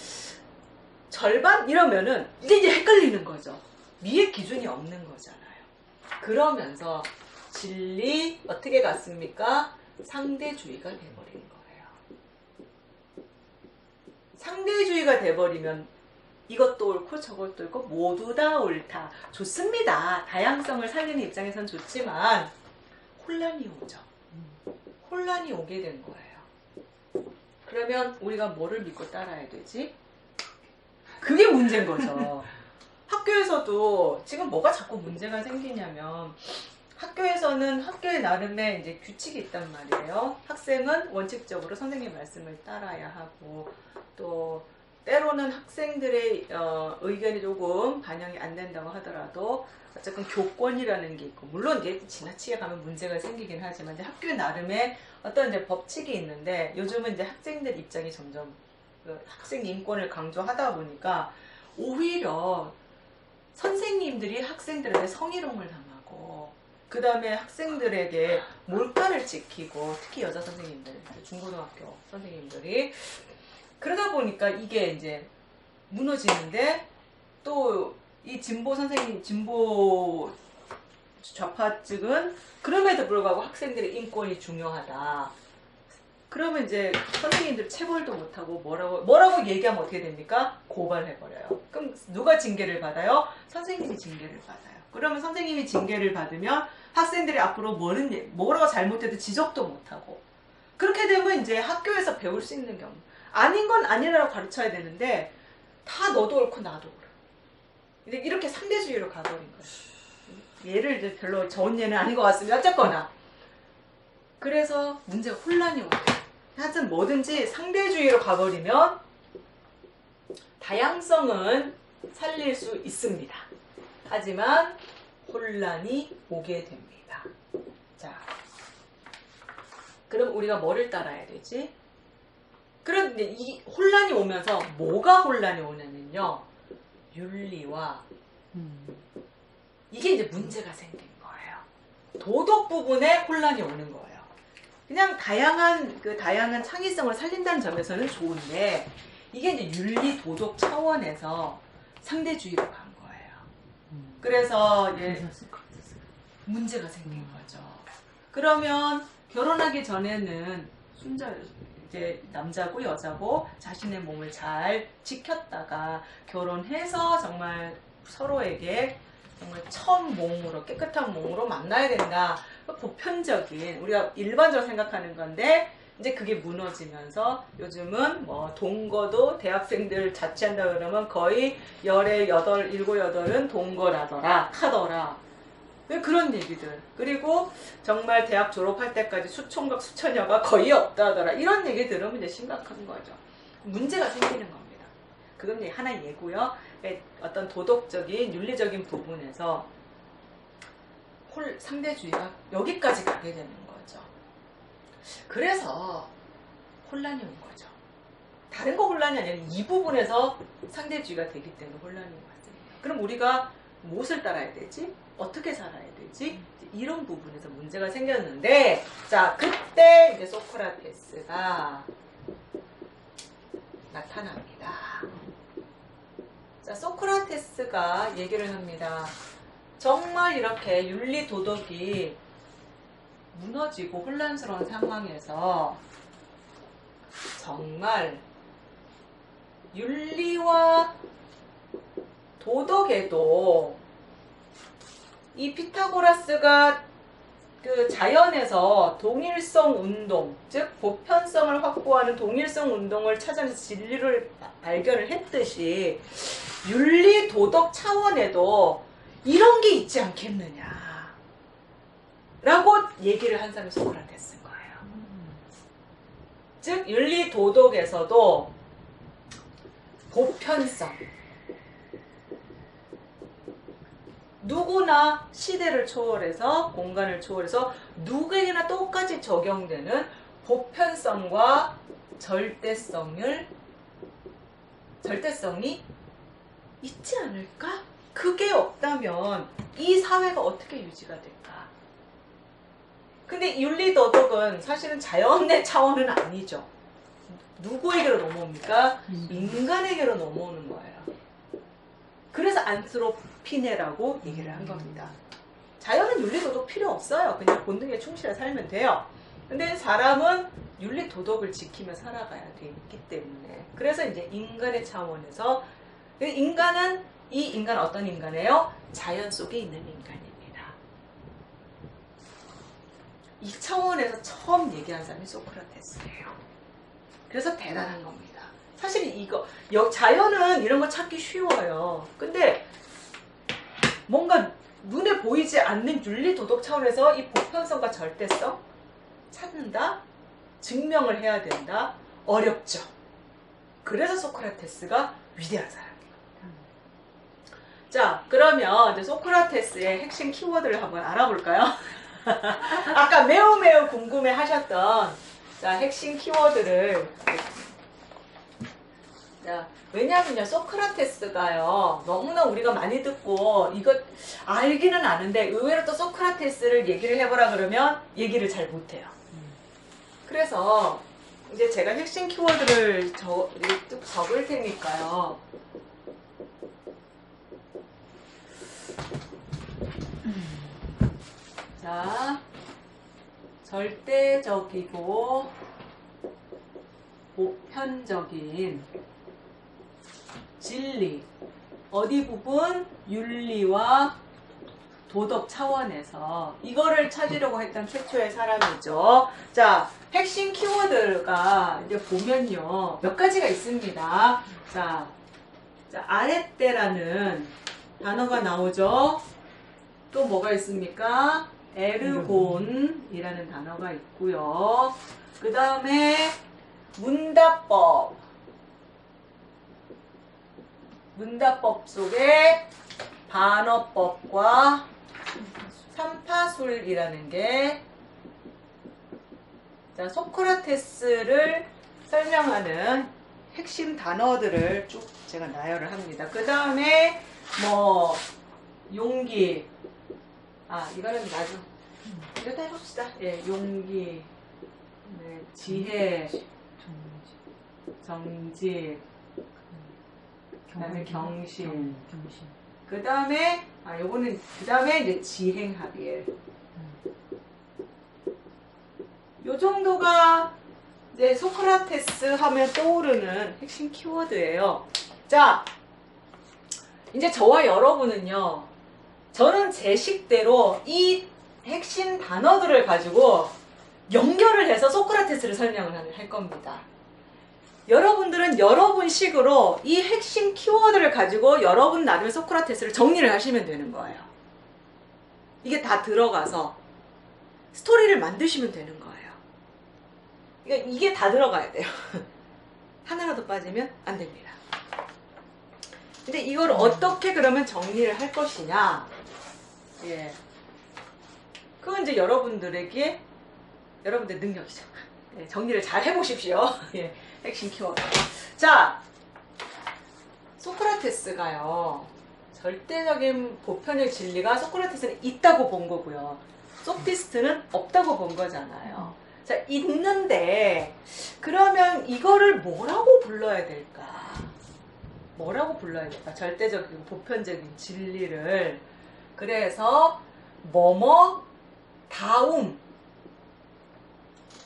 절반 이러면은 이제 헷갈리는 거죠. 위에 기준이 없는 거잖아요. 그러면서 진리 어떻게 갔습니까? 상대주의가 돼버린 거예요. 상대주의가 돼버리면 이것도 옳고 저것도 옳고 모두 다 옳다. 좋습니다. 다양성을 살리는 입장에선 좋지만 혼란이 오죠. 혼란이 오게 된 거예요. 그러면 우리가 뭐를 믿고 따라야 되지? 그게 문제인 거죠. 학교에서도 지금 뭐가 자꾸 문제가 생기냐면 학교에서는 학교의 나름의 이제 규칙이 있단 말이에요. 학생은 원칙적으로 선생님 말씀을 따라야 하고 또 때로는 학생들의 의견이 조금 반영이 안 된다고 하더라도 어쨌든 교권이라는 게 있고 물론 이제 지나치게 가면 문제가 생기긴 하지만 이제 학교 나름의 어떤 이제 법칙이 있는데 요즘은 이제 학생들 입장이 점점 학생 인권을 강조하다 보니까 오히려 선생님들이 학생들한테 성희롱을 당하고 그 다음에 학생들에게 몰카를 지키고 특히 여자 선생님들, 중고등학교 선생님들이 그러다 보니까 이게 이제 무너지는데 또 이 진보 선생님, 진보 좌파 측은 그럼에도 불구하고 학생들의 인권이 중요하다. 그러면 이제 선생님들 체벌도 못하고 뭐라고 얘기하면 어떻게 됩니까? 고발해버려요. 그럼 누가 징계를 받아요? 선생님이 징계를 받아요. 그러면 선생님이 징계를 받으면 학생들이 앞으로 뭐라고 잘못해도 지적도 못하고 그렇게 되면 이제 학교에서 배울 수 있는 경우 아닌 건 아니라고 가르쳐야 되는데 다 너도 옳고 나도 옳고 이렇게 상대주의로 가버린 거예요. 예를 별로 좋은 예는 아닌 것 같습니다. 어쨌거나 그래서 문제가 혼란이 와요. 하여튼 뭐든지 상대주의로 가버리면 다양성은 살릴 수 있습니다. 하지만 혼란이 오게 됩니다. 자, 그럼 우리가 뭐를 따라야 되지? 그런데 이 혼란이 오면서 뭐가 혼란이 오냐면요. 윤리와 이게 이제 문제가 생긴 거예요. 도덕 부분에 혼란이 오는 거예요. 그냥 다양한 창의성을 살린다는 점에서는 좋은데 이게 이제 윤리 도덕 차원에서 상대주의로 간 거예요. 그래서 예, 그래서 소크라테스. 문제가 생긴 거죠. 그러면 결혼하기 전에는 이제 남자고 여자고 자신의 몸을 잘 지켰다가 결혼해서 정말 서로에게 정말 첫 몸으로 깨끗한 몸으로 만나야 된다. 보편적인 우리가 일반적으로 생각하는 건데 이제 그게 무너지면서 요즘은 뭐 동거도 대학생들 자취한다 그러면 거의 열의 여덟, 일곱, 여덟은 동거라더라, 하더라. 그런 얘기들. 그리고 정말 대학 졸업할 때까지 수총각 수처녀가 거의 없다더라. 이런 얘기 들으면 이제 심각한 거죠. 문제가 생기는 겁니다. 그건 이제 하나의 예고요. 어떤 도덕적인, 윤리적인 부분에서 상대주의가 여기까지 가게 되는 거죠. 그래서 혼란이 온 거죠. 다른 거 혼란이 아니라 이 부분에서 상대주의가 되기 때문에 혼란이 왔습니다. 그럼 우리가 무엇을 따라야 되지? 어떻게 살아야 되지? 이런 부분에서 문제가 생겼는데, 자, 그때 이제 소크라테스가 나타납니다. 자, 소크라테스가 얘기를 합니다. 정말 이렇게 윤리 도덕이 무너지고 혼란스러운 상황에서 정말 윤리와 도덕에도 이 피타고라스가 그 자연에서 동일성 운동, 즉 보편성을 확보하는 동일성 운동을 찾아내서 진리를 발견을 했듯이 윤리 도덕 차원에도 이런 게 있지 않겠느냐 라고 얘기를 한 사람이 소크라테스인 거예요. 즉 윤리 도덕에서도 보편성, 누구나 시대를 초월해서 공간을 초월해서 누구에게나 똑같이 적용되는 보편성과 절대성이 있지 않을까? 그게 없다면 이 사회가 어떻게 유지가 될까? 근데 윤리도덕은 사실은 자연의 차원은 아니죠. 누구에게로 넘어옵니까? 인간에게로 넘어오는 거예요. 그래서 안트로피네라고 얘기를 한 겁니다. 자연은 윤리도덕 필요 없어요. 그냥 본능에 충실해 살면 돼요. 근데 사람은 윤리도덕을 지키며 살아가야 되기 때문에 그래서 이제 인간의 차원에서 이 인간은 어떤 인간이에요? 자연 속에 있는 인간입니다. 이 차원에서 처음 얘기한 사람이 소크라테스예요. 그래서 대단한 겁니다. 사실 자연은 이런 거 찾기 쉬워요. 근데 뭔가 눈에 보이지 않는 윤리 도덕 차원에서 이 보편성과 절대성 찾는다? 증명을 해야 된다? 어렵죠. 그래서 소크라테스가 위대한 사람입니다. 자, 그러면 이제 소크라테스의 핵심 키워드를 한번 알아볼까요? 아까 매우 궁금해 하셨던 자, 핵심 키워드를 자, 왜냐하면요, 소크라테스가요, 너무나 우리가 많이 듣고, 이거 알기는 아는데, 의외로 또 소크라테스를 얘기를 해보라 그러면, 얘기를 잘 못해요. 그래서, 이제 제가 핵심 키워드를 쭉 적을 테니까요. 자, 절대적이고, 보편적인 진리, 어디 부분? 윤리와 도덕 차원에서 이거를 찾으려고 했던 최초의 사람이죠. 자, 핵심 키워드가 이제 보면요, 몇 가지가 있습니다. 자, 아레떼라는 단어가 나오죠. 또 뭐가 있습니까? 에르곤이라는 단어가 있고요. 그 다음에 문답법 속에 반어법과 삼파술이라는 게 자, 소크라테스를 설명하는 핵심 단어들을 쭉 제가 나열을 합니다. 그 다음에 뭐 용기, 이거는 나중 이거 다 해봅시다. 예, 용기, 네, 지혜, 정직, 그다음에 경신, 그 다음에 요거는 그 다음에 이제 지행합일. 요 정도가 이제 소크라테스 하면 떠오르는 핵심 키워드예요. 자, 이제 저와 여러분은요, 저는 제 식대로 이 핵심 단어들을 가지고 연결을 해서 소크라테스를 설명을 할 겁니다. 여러분들은 여러분 식으로 이 핵심 키워드를 가지고 여러분 나름의 소크라테스를 정리를 하시면 되는 거예요. 이게 다 들어가서 스토리를 만드시면 되는 거예요. 그러니까 이게 다 들어가야 돼요. 하나라도 빠지면 안 됩니다. 근데 이걸 어떻게 그러면 정리를 할 것이냐? 예. 그건 이제 여러분들에게 여러분들 능력이죠. 예, 정리를 잘 해보십시오. 예, 핵심 키워드. 자, 소크라테스가요, 절대적인 보편의 진리가 소크라테스는 있다고 본 거고요. 소피스트는 없다고 본 거잖아요. 자, 있는데 그러면 이거를 뭐라고 불러야 될까? 뭐라고 불러야 될까? 절대적이고 보편적인 진리를. 그래서 뭐뭐 다움,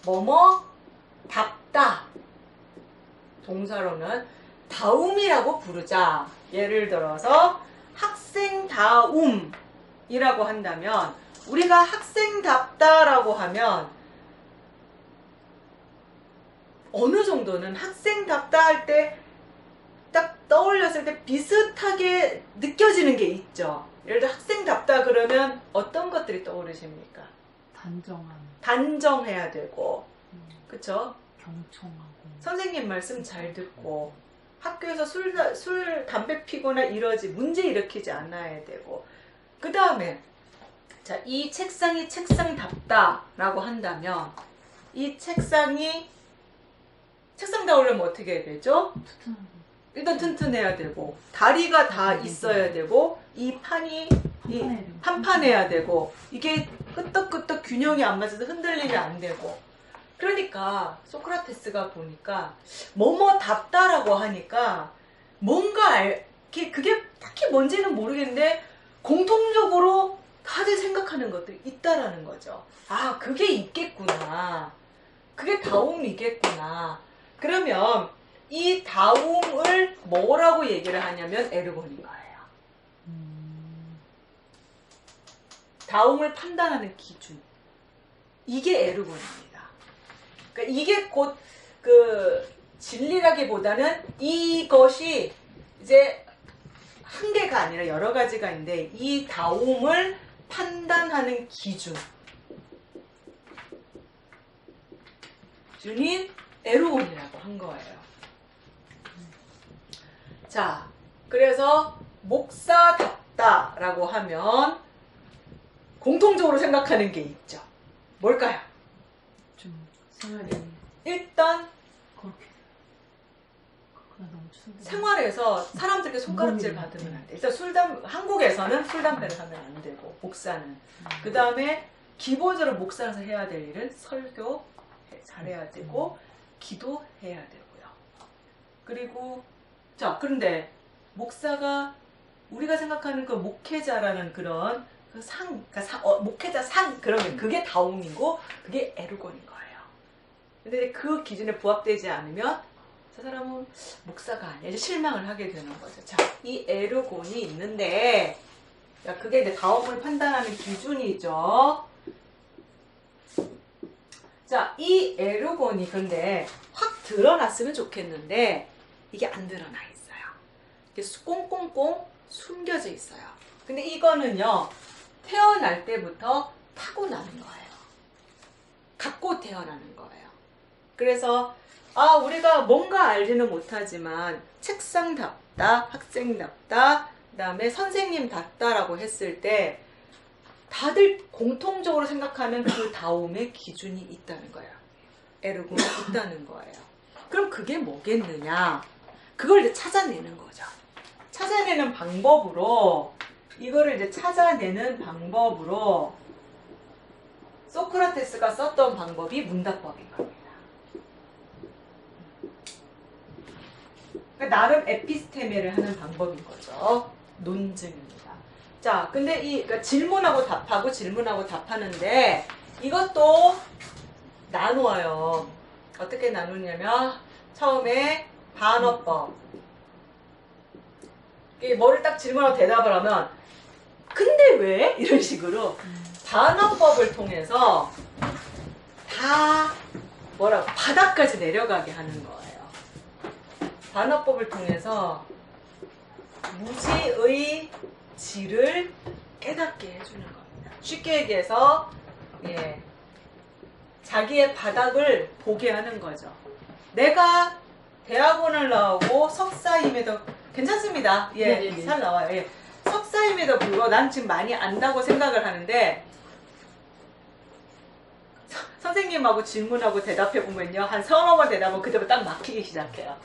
뭐뭐 답다. 동사로는 다움이라고 부르자. 예를 들어서 학생다움이라고 한다면, 우리가 학생답다라고 하면 어느 정도는 학생답다 할 때 딱 떠올렸을 때 비슷하게 느껴지는 게 있죠. 예를 들어 학생답다 그러면 어떤 것들이 떠오르십니까? 단정해야 되고, 그쵸? 경청하고, 선생님 말씀 잘 듣고, 학교에서 담배 피거나 이러지, 문제 일으키지 않아야 되고, 그 다음에 자, 이 책상이 책상답다라고 한다면, 이 책상이 책상다우려면 어떻게 해야 되죠? 일단 튼튼해야 되고, 다리가 다 있어야 되고, 이 판이 판판해야 되고, 이게 끄떡끄떡 균형이 안 맞아서 흔들리면 안 되고. 그러니까 소크라테스가 보니까 뭐뭐답다라고 하니까 뭔가 그게 딱히 뭔지는 모르겠는데 공통적으로 다들 생각하는 것들이 있다라는 거죠. 아, 그게 있겠구나. 그게 다움이겠구나. 그러면 이 다움을 뭐라고 얘기를 하냐면 에르곤인 거예요. 다움을 판단하는 기준. 이게 에르곤입니다. 그러니까 이게 곧 그 진리라기보다는 이것이 이제 한 개가 아니라 여러 가지가 있는데, 이 다움을 판단하는 기준인 에르곤이라고 한 거예요. 자, 그래서 목사답다라고 하면 공통적으로 생각하는 게 있죠. 뭘까요? 좀 생활이 일단 그렇게 너무 추운데. 생활에서 사람들께 손가락질 받으면 안 돼. 일단 한국에서는 술 담배를 하면 안 되고, 목사는. 그 다음에 기본적으로 목사라서 해야 될 일은 설교 잘해야 되고, 기도해야 되고요. 그리고 자, 그런데 목사가 우리가 생각하는 그 목회자라는 그런 그 목회자 상 그러면 그게 다움이고 그게 에르곤인 거예요. 근데 그 기준에 부합되지 않으면 저 사람은 목사가 아니야. 이제 실망을 하게 되는 거죠. 자, 이 에르곤이 있는데, 자, 그게 이제 다움을 판단하는 기준이죠. 자, 이 에르곤이 근데 확 드러났으면 좋겠는데 이게 안 드러나 있어요. 이게 꽁꽁꽁 숨겨져 있어요. 근데 이거는요, 태어날 때부터 타고나는 거예요. 갖고 태어나는 거예요. 그래서 우리가 뭔가 알지는 못하지만 책상답다, 학생답다, 그 다음에 선생님답다라고 했을 때 다들 공통적으로 생각하는 그 다움의 기준이 있다는 거예요. 에르곤이 있다는 거예요. 그럼 그게 뭐겠느냐? 그걸 이제 찾아내는 거죠. 찾아내는 방법으로, 이거를 이제 찾아내는 방법으로 소크라테스가 썼던 방법이 문답법인 겁니다. 그러니까 나름 에피스테메를 하는 방법인 거죠. 논증입니다. 자, 근데 그러니까 질문하고 답하고 질문하고 답하는데 이것도 나누어요. 어떻게 나누냐면 처음에 반어법. 뭐를 딱 질문하고 대답을 하면 근데 왜? 이런 식으로 반어법을 통해서 다 바닥까지 내려가게 하는 거예요. 반어법을 통해서 무지의 질을 깨닫게 해주는 겁니다. 쉽게 얘기해서 자기의 바닥을 보게 하는 거죠. 내가 대학원을 나오고 석사임에도 괜찮습니다. 잘 나와요. 석사임에도 불구하고 난 지금 많이 안다고 생각을 하는데 선생님하고 질문하고 대답해보면요. 한 서너 번 대답하면 그때부터 딱 막히기 시작해요.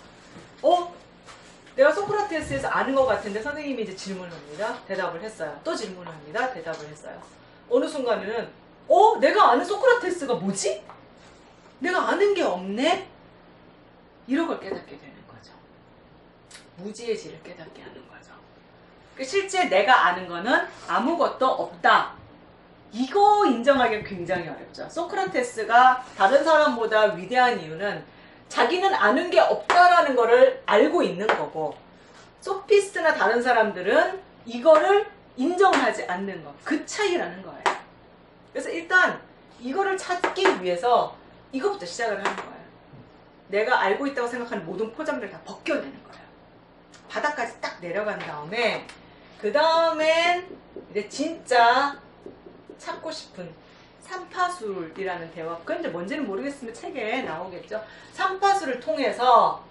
내가 소크라테스에서 아는 것 같은데 선생님이 이제 질문을 합니다. 대답을 했어요. 또 질문을 합니다. 대답을 했어요. 어느 순간에는 내가 아는 소크라테스가 뭐지? 내가 아는 게 없네? 이런 걸 깨닫게 되는 거죠. 무지의 질을 깨닫게 하는 거죠. 실제 내가 아는 거는 아무것도 없다. 이거 인정하기가 굉장히 어렵죠. 소크라테스가 다른 사람보다 위대한 이유는 자기는 아는 게 없다라는 거를 알고 있는 거고 소피스트나 다른 사람들은 이거를 인정하지 않는 거. 그 차이라는 거예요. 그래서 일단 이거를 찾기 위해서 이거부터 시작을 하는 거예요. 내가 알고 있다고 생각하는 모든 포장들을 다 벗겨내는 거예요. 바닥까지 딱 내려간 다음에 그 다음엔 이제 진짜 찾고 싶은 삼파술이라는 대화. 그런데 뭔지는 모르겠으면 책에 나오겠죠. 삼파술을 통해서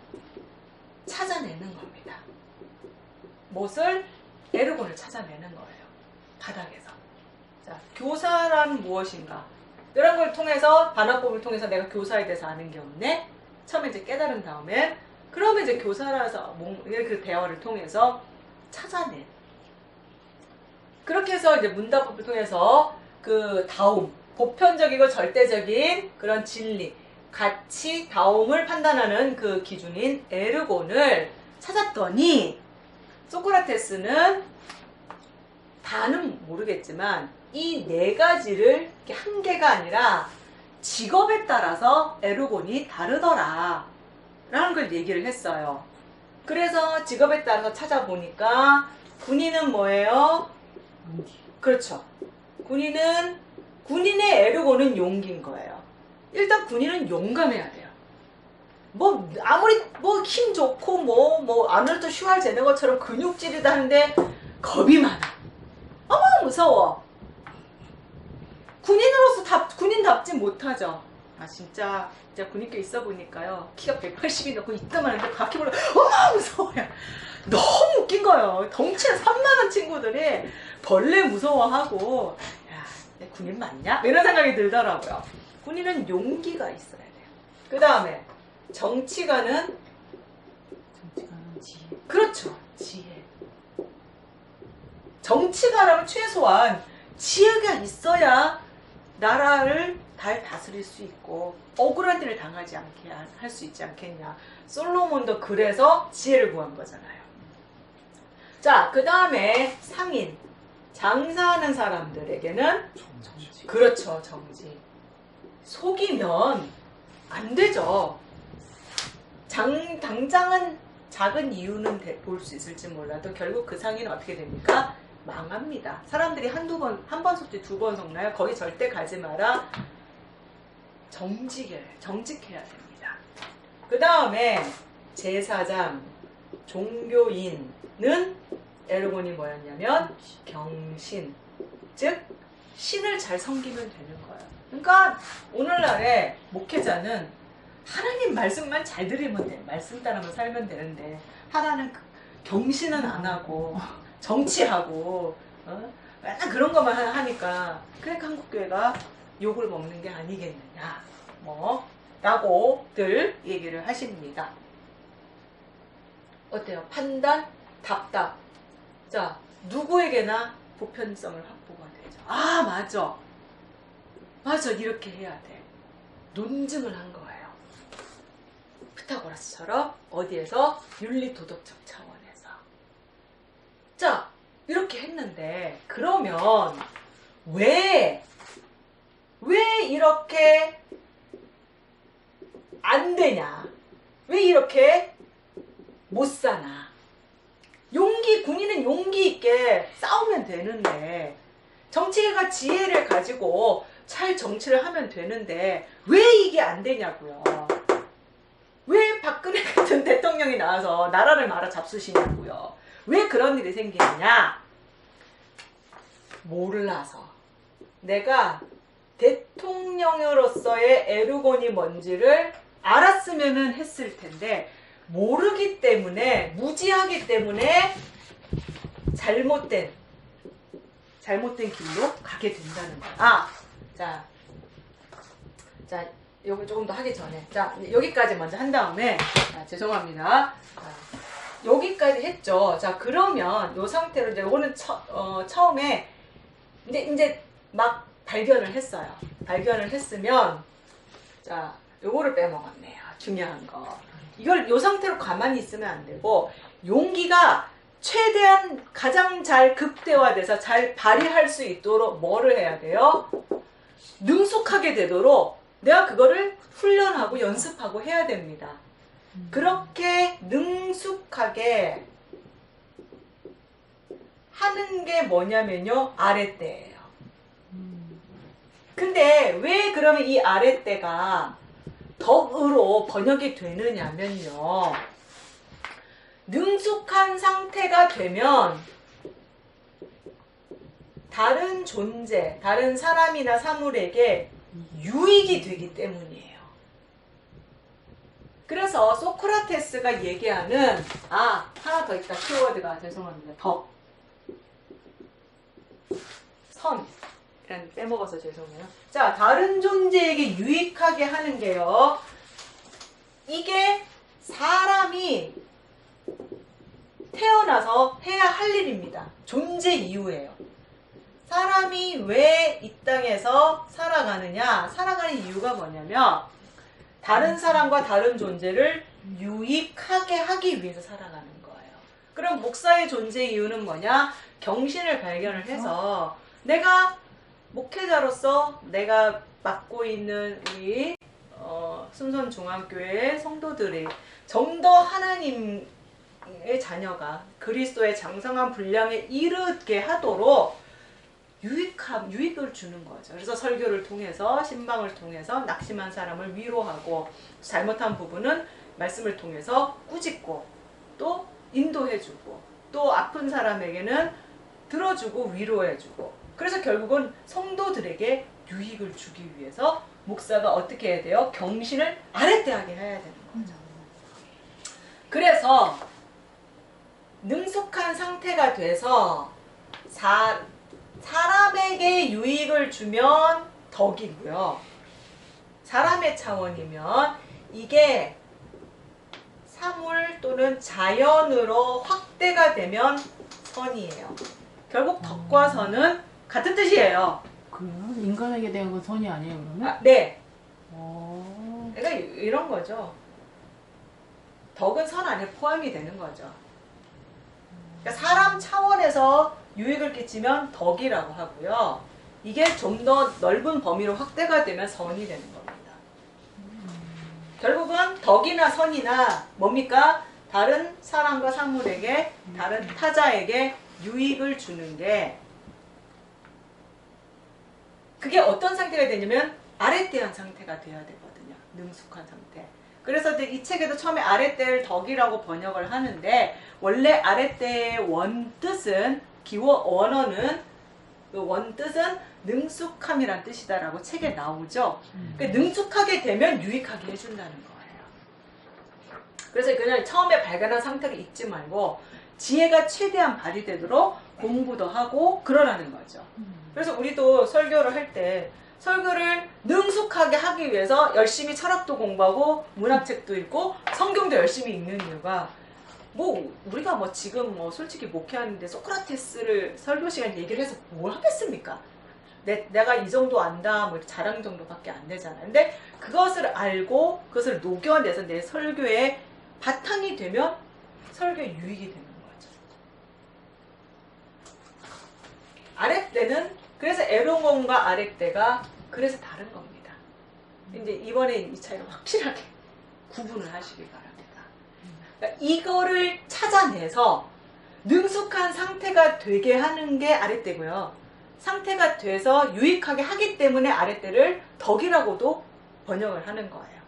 찾아내는 겁니다. 무엇을? 에르곤을 찾아내는 거예요. 바닥에서. 자, 교사란 무엇인가? 이런 걸 통해서 반어법을 통해서 내가 교사에 대해서 아는 게 없네. 처음에 이제 깨달은 다음에 그러면 이제 교사라서 그 대화를 통해서 찾아내. 그렇게 해서 이제 문답법을 통해서 그 다움, 보편적이고 절대적인 그런 진리, 가치, 다움을 판단하는 그 기준인 에르곤을 찾았더니 소크라테스는 다는 모르겠지만 이 네 가지를 이렇게 한 개가 아니라 직업에 따라서 에르곤이 다르더라 라는 걸 얘기를 했어요. 그래서 직업에 따라서 찾아보니까 군인은 뭐예요? 그렇죠. 군인의 에르곤은 용기인 거예요. 일단 군인은 용감해야 돼요. 아무리 힘 좋고 아놀드 슈왈제네거처럼 근육질이다 하는데 겁이 많아. 어머 무서워. 군인답지 못하죠. 진짜 군인교 있어 보니까요. 키가 180이 넘고 이따만한데 가키 보면 어머 무서워요. 너무 웃긴 거예요. 덩치가 산만한 친구들이 벌레 무서워하고 야, 군인 맞냐? 이런 생각이 들더라고요. 군인은 용기가 있어야 돼요. 그 다음에 정치가는 지혜. 그렇죠. 지혜. 정치가라면 최소한 지혜가 있어야 나라를 잘 다스릴 수 있고 억울한 일을 당하지 않게 할 수 있지 않겠냐. 솔로몬도 그래서 지혜를 구한 거잖아요. 자, 그 다음에 상인, 장사하는 사람들에게는 정지. 그렇죠, 정지. 속이면 안 되죠. 당장은 작은 이유는 볼 수 있을지 몰라도 결국 그 상인은 어떻게 됩니까? 망합니다. 사람들이 한 번 속지 두 번 속나요? 거기 절대 가지 마라. 정직해야 됩니다. 그 다음에 제사장, 종교인은 에르곤이 뭐였냐면 경신, 즉 신을 잘 섬기면 되는 거예요. 그러니까 오늘날의 목회자는 하나님 말씀만 잘 들으면 돼. 말씀 따라만 살면 되는데 하나는 경신은 안 하고 정치하고 맨날 그런 것만 하니까 그러니까 한국교회가 욕을 먹는 게 아니겠느냐 라고들 얘기를 하십니다. 어때요? 판단, 답답. 자, 누구에게나 보편성을 확보가 되죠. 맞아 이렇게 해야 돼. 논증을 한 거예요. 피타고라스처럼 어디에서? 윤리도덕적 차원에서. 자, 이렇게 했는데 그러면 왜 이렇게 안 되냐? 왜 이렇게 못 사나? 군인은 용기 있게 싸우면 되는데, 정치가 지혜를 가지고 잘 정치를 하면 되는데 왜 이게 안 되냐고요. 왜 박근혜 같은 대통령이 나와서 나라를 말아 잡수시냐고요. 왜 그런 일이 생기느냐? 몰라서. 내가 대통령으로서의 에르곤이 뭔지를 알았으면 했을 텐데 모르기 때문에, 무지하기 때문에 잘못된 길로 가게 된다는 거야. 자, 여기 조금 더 하기 전에, 자, 여기까지 먼저 한 다음에, 죄송합니다. 여기까지 했죠. 자, 그러면 요 상태로 이제 요거는 처음에 이제 막 발견을 했어요. 발견을 했으면, 자, 요거를 빼먹었네요. 중요한 거. 이걸 요 상태로 가만히 있으면 안 되고, 용기가 최대한 가장 잘 극대화돼서 잘 발휘할 수 있도록 뭐를 해야 돼요? 능숙하게 되도록 내가 그거를 훈련하고 연습하고 해야 됩니다. 그렇게 능숙하게 하는 게 뭐냐면요, 아랫대예요. 근데 왜 그러면 이 아랫대가 덕으로 번역이 되느냐면요, 능숙한 상태가 되면 다른 존재, 다른 사람이나 사물에게 유익이 되기 때문이에요. 그래서 소크라테스가 얘기하는, 하나 더 있다. 키워드가, 죄송합니다. 덕, 선, 이런 빼먹어서 죄송해요. 자, 다른 존재에게 유익하게 하는 게요, 이게 사람이 태어나서 해야 할 일입니다. 존재 이유예요. 사람이 왜 이 땅에서 살아가느냐? 살아가는 이유가 뭐냐면 다른 사람과 다른 존재를 유익하게 하기 위해서 살아가는 거예요. 그럼 목사의 존재 이유는 뭐냐? 경신을 발견을 해서 내가 목회자로서 내가 맡고 있는 우리 순선중앙교회 성도들이 좀 더 하나님의 자녀가 그리스도의 장성한 분량에 이르게 하도록 유익을 주는 거죠. 그래서 설교를 통해서, 신방을 통해서 낙심한 사람을 위로하고, 잘못한 부분은 말씀을 통해서 꾸짖고, 또 인도해주고, 또 아픈 사람에게는 들어주고 위로해주고. 그래서 결국은 성도들에게 유익을 주기 위해서 목사가 어떻게 해야 돼요? 경신을 아랫대하게 해야 되는 거죠. 그래서 능숙한 상태가 돼서 사람에게 유익을 주면 덕이고요. 사람의 차원이면 이게 사물 또는 자연으로 확대가 되면 선이에요. 결국 덕과 선은 같은 뜻이에요. 그래요? 인간에게 대한 건 선이 아니에요, 그러면? 네. 오. 그러니까 이런 거죠. 덕은 선 안에 포함이 되는 거죠. 그러니까 사람 차원에서 유익을 끼치면 덕이라고 하고요. 이게 좀 더 넓은 범위로 확대가 되면 선이 되는 겁니다. 결국은 덕이나 선이나 뭡니까? 다른 사람과 사물에게, 다른 타자에게 유익을 주는 게, 그게 어떤 상태가 되냐면 아랫대한 상태가 돼야 되거든요. 능숙한 상태. 그래서 이 책에도 처음에 아랫대를 덕이라고 번역을 하는데, 원래 아랫대의 원뜻은, 원어는, 그 원뜻은 능숙함이란 뜻이다라고 책에 나오죠. 그러니까 능숙하게 되면 유익하게 해준다는 거예요. 그래서 그냥 처음에 발견한 상태를 잊지 말고 지혜가 최대한 발휘되도록 공부도 하고 그러라는 거죠. 그래서 우리도 설교를 할 때 설교를 능숙하게 하기 위해서 열심히 철학도 공부하고 문학책도 읽고 성경도 열심히 읽는 이유가, 우리가 지금 솔직히 목회하는데 소크라테스를 설교 시간 얘기를 해서 뭘 하겠습니까? 내가 이 정도 안다, 자랑 정도밖에 안 되잖아요. 근데 그것을 알고 그것을 녹여내서 내 설교의 바탕이 되면 설교에 유익이 되는 거죠. 아랫대는 그래서 에로곤과 아랫대가 그래서 다른 겁니다. 이제 이번에 이 차이를 확실하게 구분을 하시기 바랍니다. 그러니까 이거를 찾아내서 능숙한 상태가 되게 하는 게 아랫대고요. 상태가 돼서 유익하게 하기 때문에 아랫대를 덕이라고도 번역을 하는 거예요.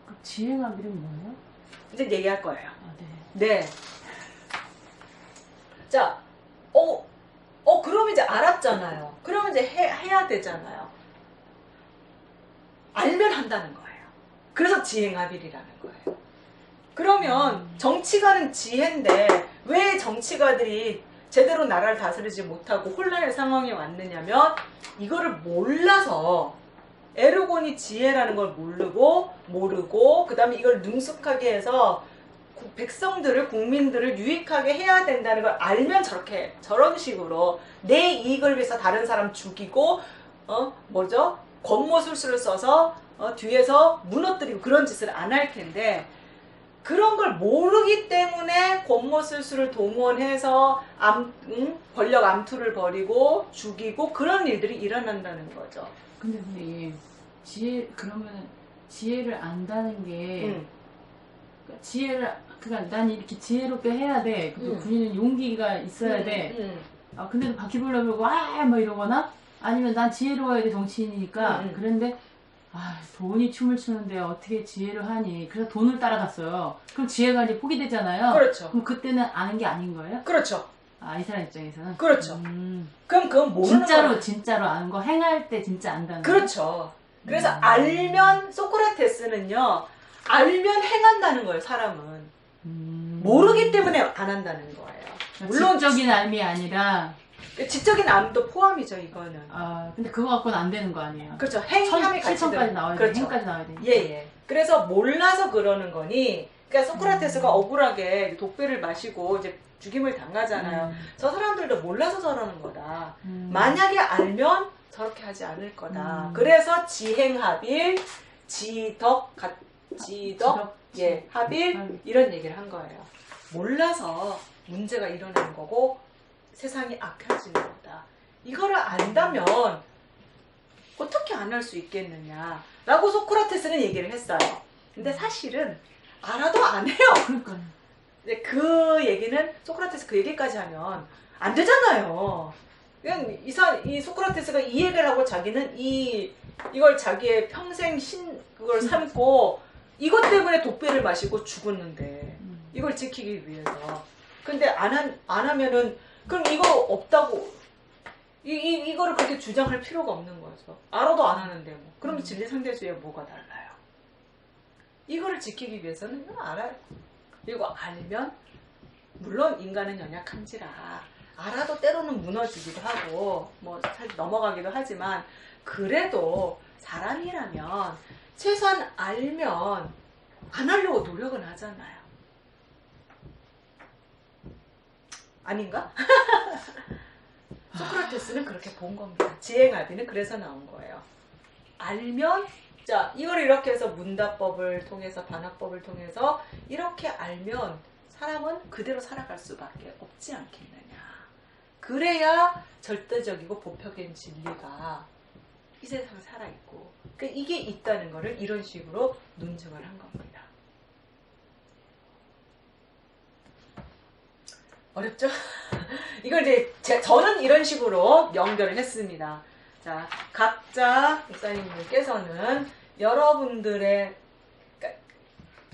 그 지행합일은 뭐예요? 이제 얘기할 거예요. 아, 네. 네. 자, 그럼 이제 알았잖아요. 그러면 이제 해야 되잖아요. 알면 한다는 거예요. 그래서 지행합일이라는 거예요. 그러면 정치가는 지혜인데 왜 정치가들이 제대로 나라를 다스리지 못하고 혼란의 상황이 왔느냐면 이거를 몰라서 에르곤이 지혜라는 걸 모르고 그 다음에 이걸 능숙하게 해서 백성들을 국민들을 유익하게 해야 된다는 걸 알면 저런 식으로 내 이익을 위해서 다른 사람 죽이고 권모술수를 써서 뒤에서 무너뜨리고 그런 짓을 안 할 텐데 그런 걸 모르기 때문에 권모술수를 동원해서 권력 암투를 벌이고 죽이고 그런 일들이 일어난다는 거죠. 근데 선생님 그러면 지혜를 안다는 게 그러니까 난 이렇게 지혜롭게 해야 돼. 그리고 군인은 용기가 있어야 돼. 아 근데도 바퀴벌레 불고 뭐 이러거나 아니면 난 지혜로워야 돼 정치인이니까. 그런데 돈이 춤을 추는데 어떻게 지혜를 하니? 그래서 돈을 따라갔어요. 그럼 지혜가 이제 포기되잖아요. 그렇죠. 그럼 그때는 아는 게 아닌 거예요? 그렇죠. 이 사람 입장에서는? 그렇죠. 그럼 그건 모르는 진짜로 아는 거 행할 때 진짜 안다는 거. 그렇죠. 그래서 알면 소크라테스는요. 알면 행한다는 거예요. 사람은. 모르기 때문에 안 한다는 거예요. 물론 지적인 알미 아니라 지적인 암도 포함이죠. 이거는. 근데 그거 갖고는 안 되는 거 아니에요? 그렇죠. 행함이 같이 실천까지 나와야 돼. 그렇죠. 행까지 나와야 돼. 예. 그래서 몰라서 그러는 거니. 그러니까 소크라테스가 억울하게 독배를 마시고 이제 죽임을 당하잖아요. 저 사람들도 몰라서 저러는 거다. 만약에 알면 저렇게 하지 않을 거다. 그래서 지행합일, 합일 이런 얘기를 한 거예요. 몰라서 문제가 일어나는 거고 세상이 악해지는 거다. 이거를 안다면 어떻게 안 할 수 있겠느냐 라고 소크라테스는 얘기를 했어요. 근데 사실은 알아도 안 해요. 그러니까요. 근데 그 얘기는 소크라테스 그 얘기까지 하면 안 되잖아요. 그냥 이 소크라테스가 이 얘기를 하고 자기는 이걸 자기의 평생 그걸 삼고 이것 때문에 독배를 마시고 죽었는데 이걸 지키기 위해서. 근데 안 하면은 그럼 이거 없다고 이거를 그렇게 주장할 필요가 없는 거죠. 알아도 안 하는데 뭐. 그럼 진리상대주의에 뭐가 달라요? 이거를 지키기 위해서는 알아요. 그리고 알면 물론 인간은 연약한지라 알아도 때로는 무너지기도 하고 뭐 넘어가기도 하지만 그래도 사람이라면 최소한 알면 안 하려고 노력은 하잖아요. 아닌가? 소크라테스는 그렇게 본 겁니다. 지행합의는 그래서 나온 거예요. 알면 자 이걸 이렇게 해서 문답법을 통해서 반합법을 통해서 이렇게 알면 사람은 그대로 살아갈 수밖에 없지 않겠느냐. 그래야 절대적이고 보편적인 진리가 이 세상에 살아있고 그러니까 이게 있다는 거를 이런 식으로 논증을 한 겁니다. 어렵죠? 이걸 이제 저는 이런 식으로 연결을 했습니다. 자, 각자 목사님들께서는 여러분들의 그러니까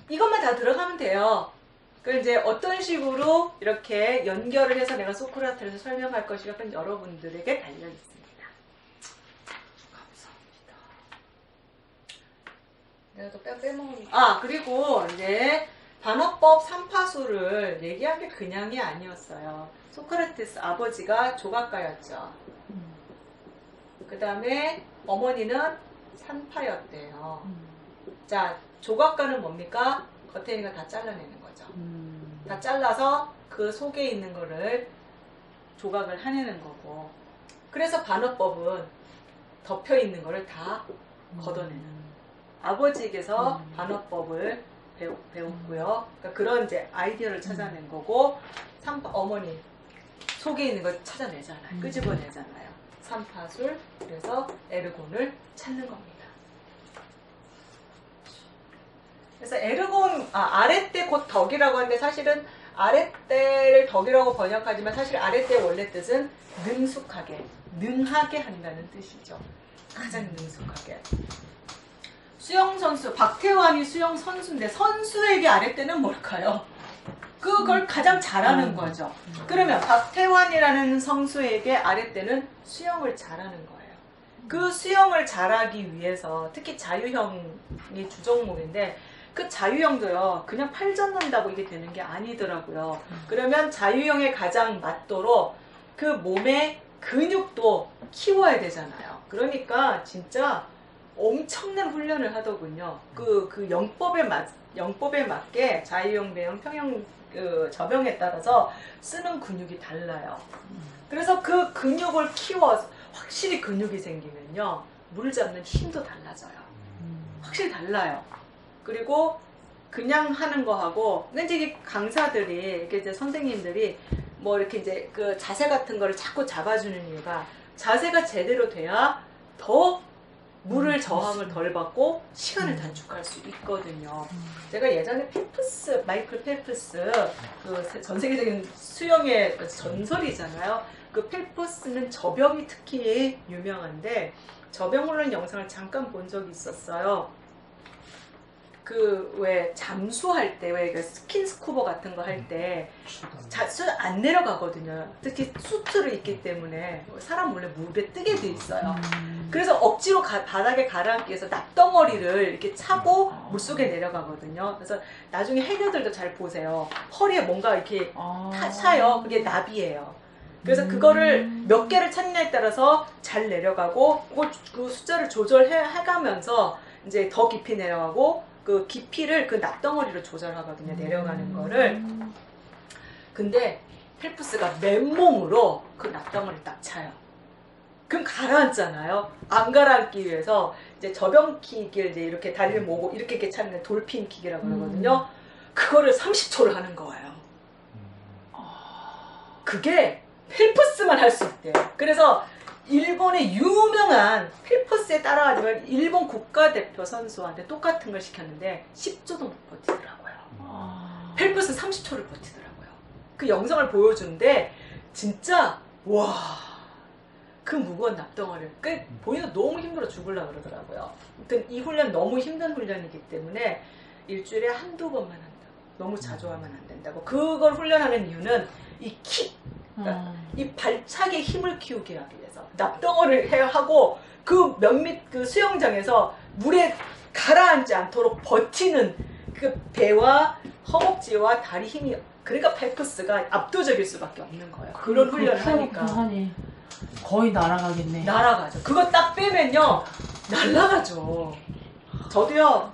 이것만 다 들어가면 돼요. 그 이제 어떤 식으로 이렇게 연결을 해서 내가 소크라테스를 설명할 것인가 그건 여러분들에게 달려 있습니다. 감사합니다. 내가 또 빼먹은. 그리고 이제 반어법 3파수를 얘기한 게 그냥이 아니었어요. 소크라테스 아버지가 조각가였죠. 그 다음에 어머니는 산파였대요. 자, 조각가는 뭡니까? 겉에 있는 거 다 잘라내는 거죠. 다 잘라서 그 속에 있는 거를 조각을 해내는 거고. 그래서 반어법은 덮여 있는 거를 다 걷어내는. 아버지에게서 반어법을 배웠고요. 그러니까 그런 이제 아이디어를 찾아낸 거고, 어머니 속에 있는 걸 찾아내잖아요. 끄집어내잖아요. 삼파술, 그래서 에르곤을 찾는 겁니다. 그래서 에르곤, 아랫대 곧 덕이라고 하는데 사실은 아랫대를 덕이라고 번역하지만 사실 아랫대의 원래 뜻은 능숙하게, 능하게 한다는 뜻이죠. 가장 능숙하게. 수영 선수, 박태환이 수영 선수인데 선수에게 아랫대는 뭘까요? 그걸 가장 잘하는 거죠. 그러면 박태환이라는 선수에게 아랫대는 수영을 잘하는 거예요. 그 수영을 잘하기 위해서 특히 자유형이 주종목인데 그 자유형도요 그냥 팔 젓는다고 이게 되는 게 아니더라고요. 그러면 자유형에 가장 맞도록 그 몸의 근육도 키워야 되잖아요. 그러니까 진짜 엄청난 훈련을 하더군요. 그 영법에 맞게 자유형, 배형, 평형, 저병에 따라서 쓰는 근육이 달라요. 그래서 그 근육을 키워서 확실히 근육이 생기면요 물을 잡는 힘도 달라져요. 확실히 달라요. 그리고 그냥 하는 거하고, 근데 이제 강사들이, 이제 선생님들이 뭐 이렇게 이제 그 자세 같은 거를 자꾸 잡아주는 이유가 자세가 제대로 돼야 더 물을 저항을 덜 받고 시간을 단축할 수 있거든요. 제가 예전에 펠프스, 마이클 펠프스, 그 전 세계적인 수영의 전설이잖아요. 그 펠프스는 저병이 특히 유명한데 저병 훈련 영상을 잠깐 본 적이 있었어요. 그 왜 잠수할 때 왜 스킨 스쿠버 같은 거 할 때 안 내려가거든요. 특히 수트를 입기 때문에 사람 몰래 물에 뜨게 돼 있어요. 그래서 억지로 바닥에 가라앉기 위해서 납덩어리를 이렇게 차고 물속에 내려가거든요. 그래서 나중에 해녀들도 잘 보세요. 허리에 뭔가 이렇게 차요. 그게 나비예요. 그래서 그거를 몇 개를 찾냐에 따라서 잘 내려가고 그 숫자를 조절해가면서 이제 더 깊이 내려가고 그 깊이를 그 납덩어리로 조절하거든요. 내려가는 거를. 근데 펠프스가 맨몸으로 그 납덩어리를 딱 차요. 그럼 가라앉잖아요. 안 가라앉기 위해서 이제 저병킥을 이제 이렇게 다리를 모으고 이렇게 차는 돌핀킥이라고 그러거든요. 그거를 30초를 하는 거예요. 그게 펠프스만 할 수 있대요. 그래서 일본의 유명한 펠프스에 따라가지만 일본 국가대표 선수한테 똑같은 걸 시켰는데 10초도 못 버티더라고요. 펠프스 30초를 버티더라고요. 그 영상을 보여주는데 진짜 와, 그 무거운 납덩어리를 본인도 너무 힘들어 죽으려고 그러더라고요. 아무튼 이 훈련 너무 힘든 훈련이기 때문에 일주일에 한두 번만 한다고. 너무 자주 하면 안 된다고. 그걸 훈련하는 이유는 이 킥, 그러니까 이 발차기의 힘을 키우게 하기 위해서 납덩어리를 하고 그 그 수영장에서 물에 가라앉지 않도록 버티는 그 배와 허벅지와 다리 힘이, 그러니까 펠프스가 압도적일 수밖에 없는 거예요. 그런 훈련을 하니까 거의 날아가겠네. 날아가죠. 그거 딱 빼면요 날아가죠. 저도요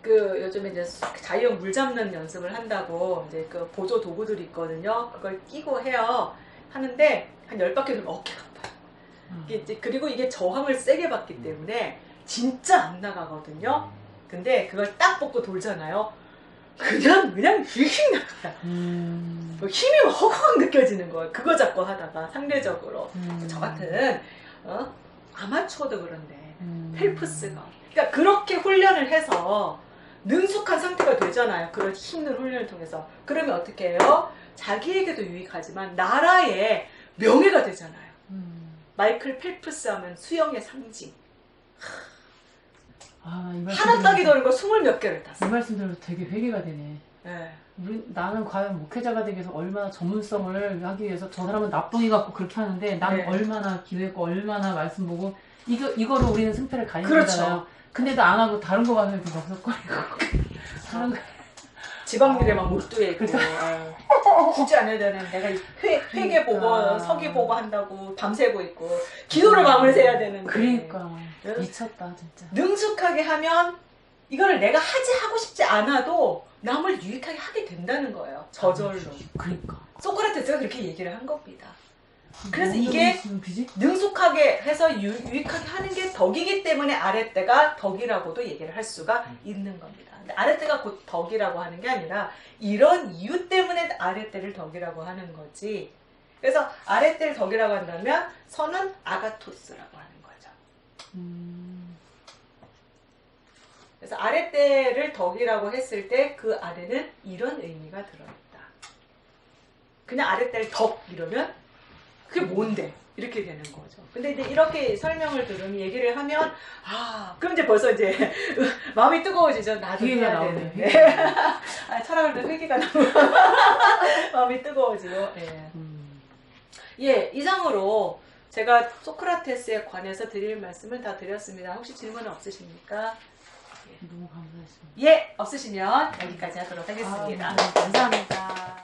그 요즘에 이제 자유형 물 잡는 연습을 한다고 이제 그 보조 도구들이 있거든요. 그걸 끼고 해요. 하는데 한 10바퀴 돌면 어깨가 아파요. 이게 그리고 이게 저항을 세게 받기 때문에 진짜 안 나가거든요. 근데 그걸 딱 벗고 돌잖아요. 그냥 휙 나가요. 힘이 허걱 느껴지는 거예요. 그거 잡고 하다가 상대적으로. 저 같은 아마추어도 그런데 펠프스가. 그러니까 그렇게 훈련을 해서 능숙한 상태가 되잖아요. 그런 힘든 훈련을 통해서. 그러면 어떻게 해요? 자기에게도 유익하지만 나라의 명예가 되잖아요. 마이클 펠프스 하면 수영의 상징. 하나 따기 도는 거 20몇 개를 땄어. 이 말씀 들어서 되게 회개가 되네. 네. 나는 과연 목회자가 되기 위해서 얼마나 전문성을 하기 위해서, 저 사람은 나쁘게 갖고 그렇게 하는데 나는 네. 얼마나 기도했고 얼마나 말씀 보고 이거로 우리는 승패를 가리는 그렇죠. 거잖아요. 근데도 안 하고 다른 거 가서 이렇게 넉석거리고 하는 거. 지방들에 막 몰두해 있고 굳이 안 해야 되는 내가 회계 보고 그러니까. 서기 보고 한다고 밤새고 있고 기도를 밤을 새야 되는데. 그러니까 미쳤다 진짜. 능숙하게 하면 이거를 내가 하고 싶지 않아도 남을 유익하게 하게 된다는 거예요. 저절로. 그러니까 소크라테스가 그렇게 얘기를 한 겁니다. 그래서 이게 비지? 능숙하게 해서 유익하게 하는 게 덕이기 때문에 아랫대가 덕이라고도 얘기를 할 수가 있는 겁니다. 근데 아랫대가 곧 덕이라고 하는 게 아니라 이런 이유 때문에 아랫대를 덕이라고 하는 거지, 그래서 아랫대를 덕이라고 한다면 선은 아가토스라고 하는 거죠. 그래서 아랫대를 덕이라고 했을 때 그 안에는 이런 의미가 들어있다. 그냥 아랫대를 덕 이러면 그게 뭔데? 이렇게 되는 거죠. 근데 이제 이렇게 설명을 들으면 얘기를 하면 그럼 이제 벌써 이제 마음이 뜨거워지죠. 나도 회개가 해야 나오네. 되는데. 철학을 또 회개가 나오고 마음이 뜨거워지고. 예. 예, 이상으로 제가 소크라테스에 관해서 드릴 말씀을 다 드렸습니다. 혹시 질문 없으십니까? 너무 감사했습니다. 예, 없으시면 여기까지 하도록 하겠습니다. 감사합니다.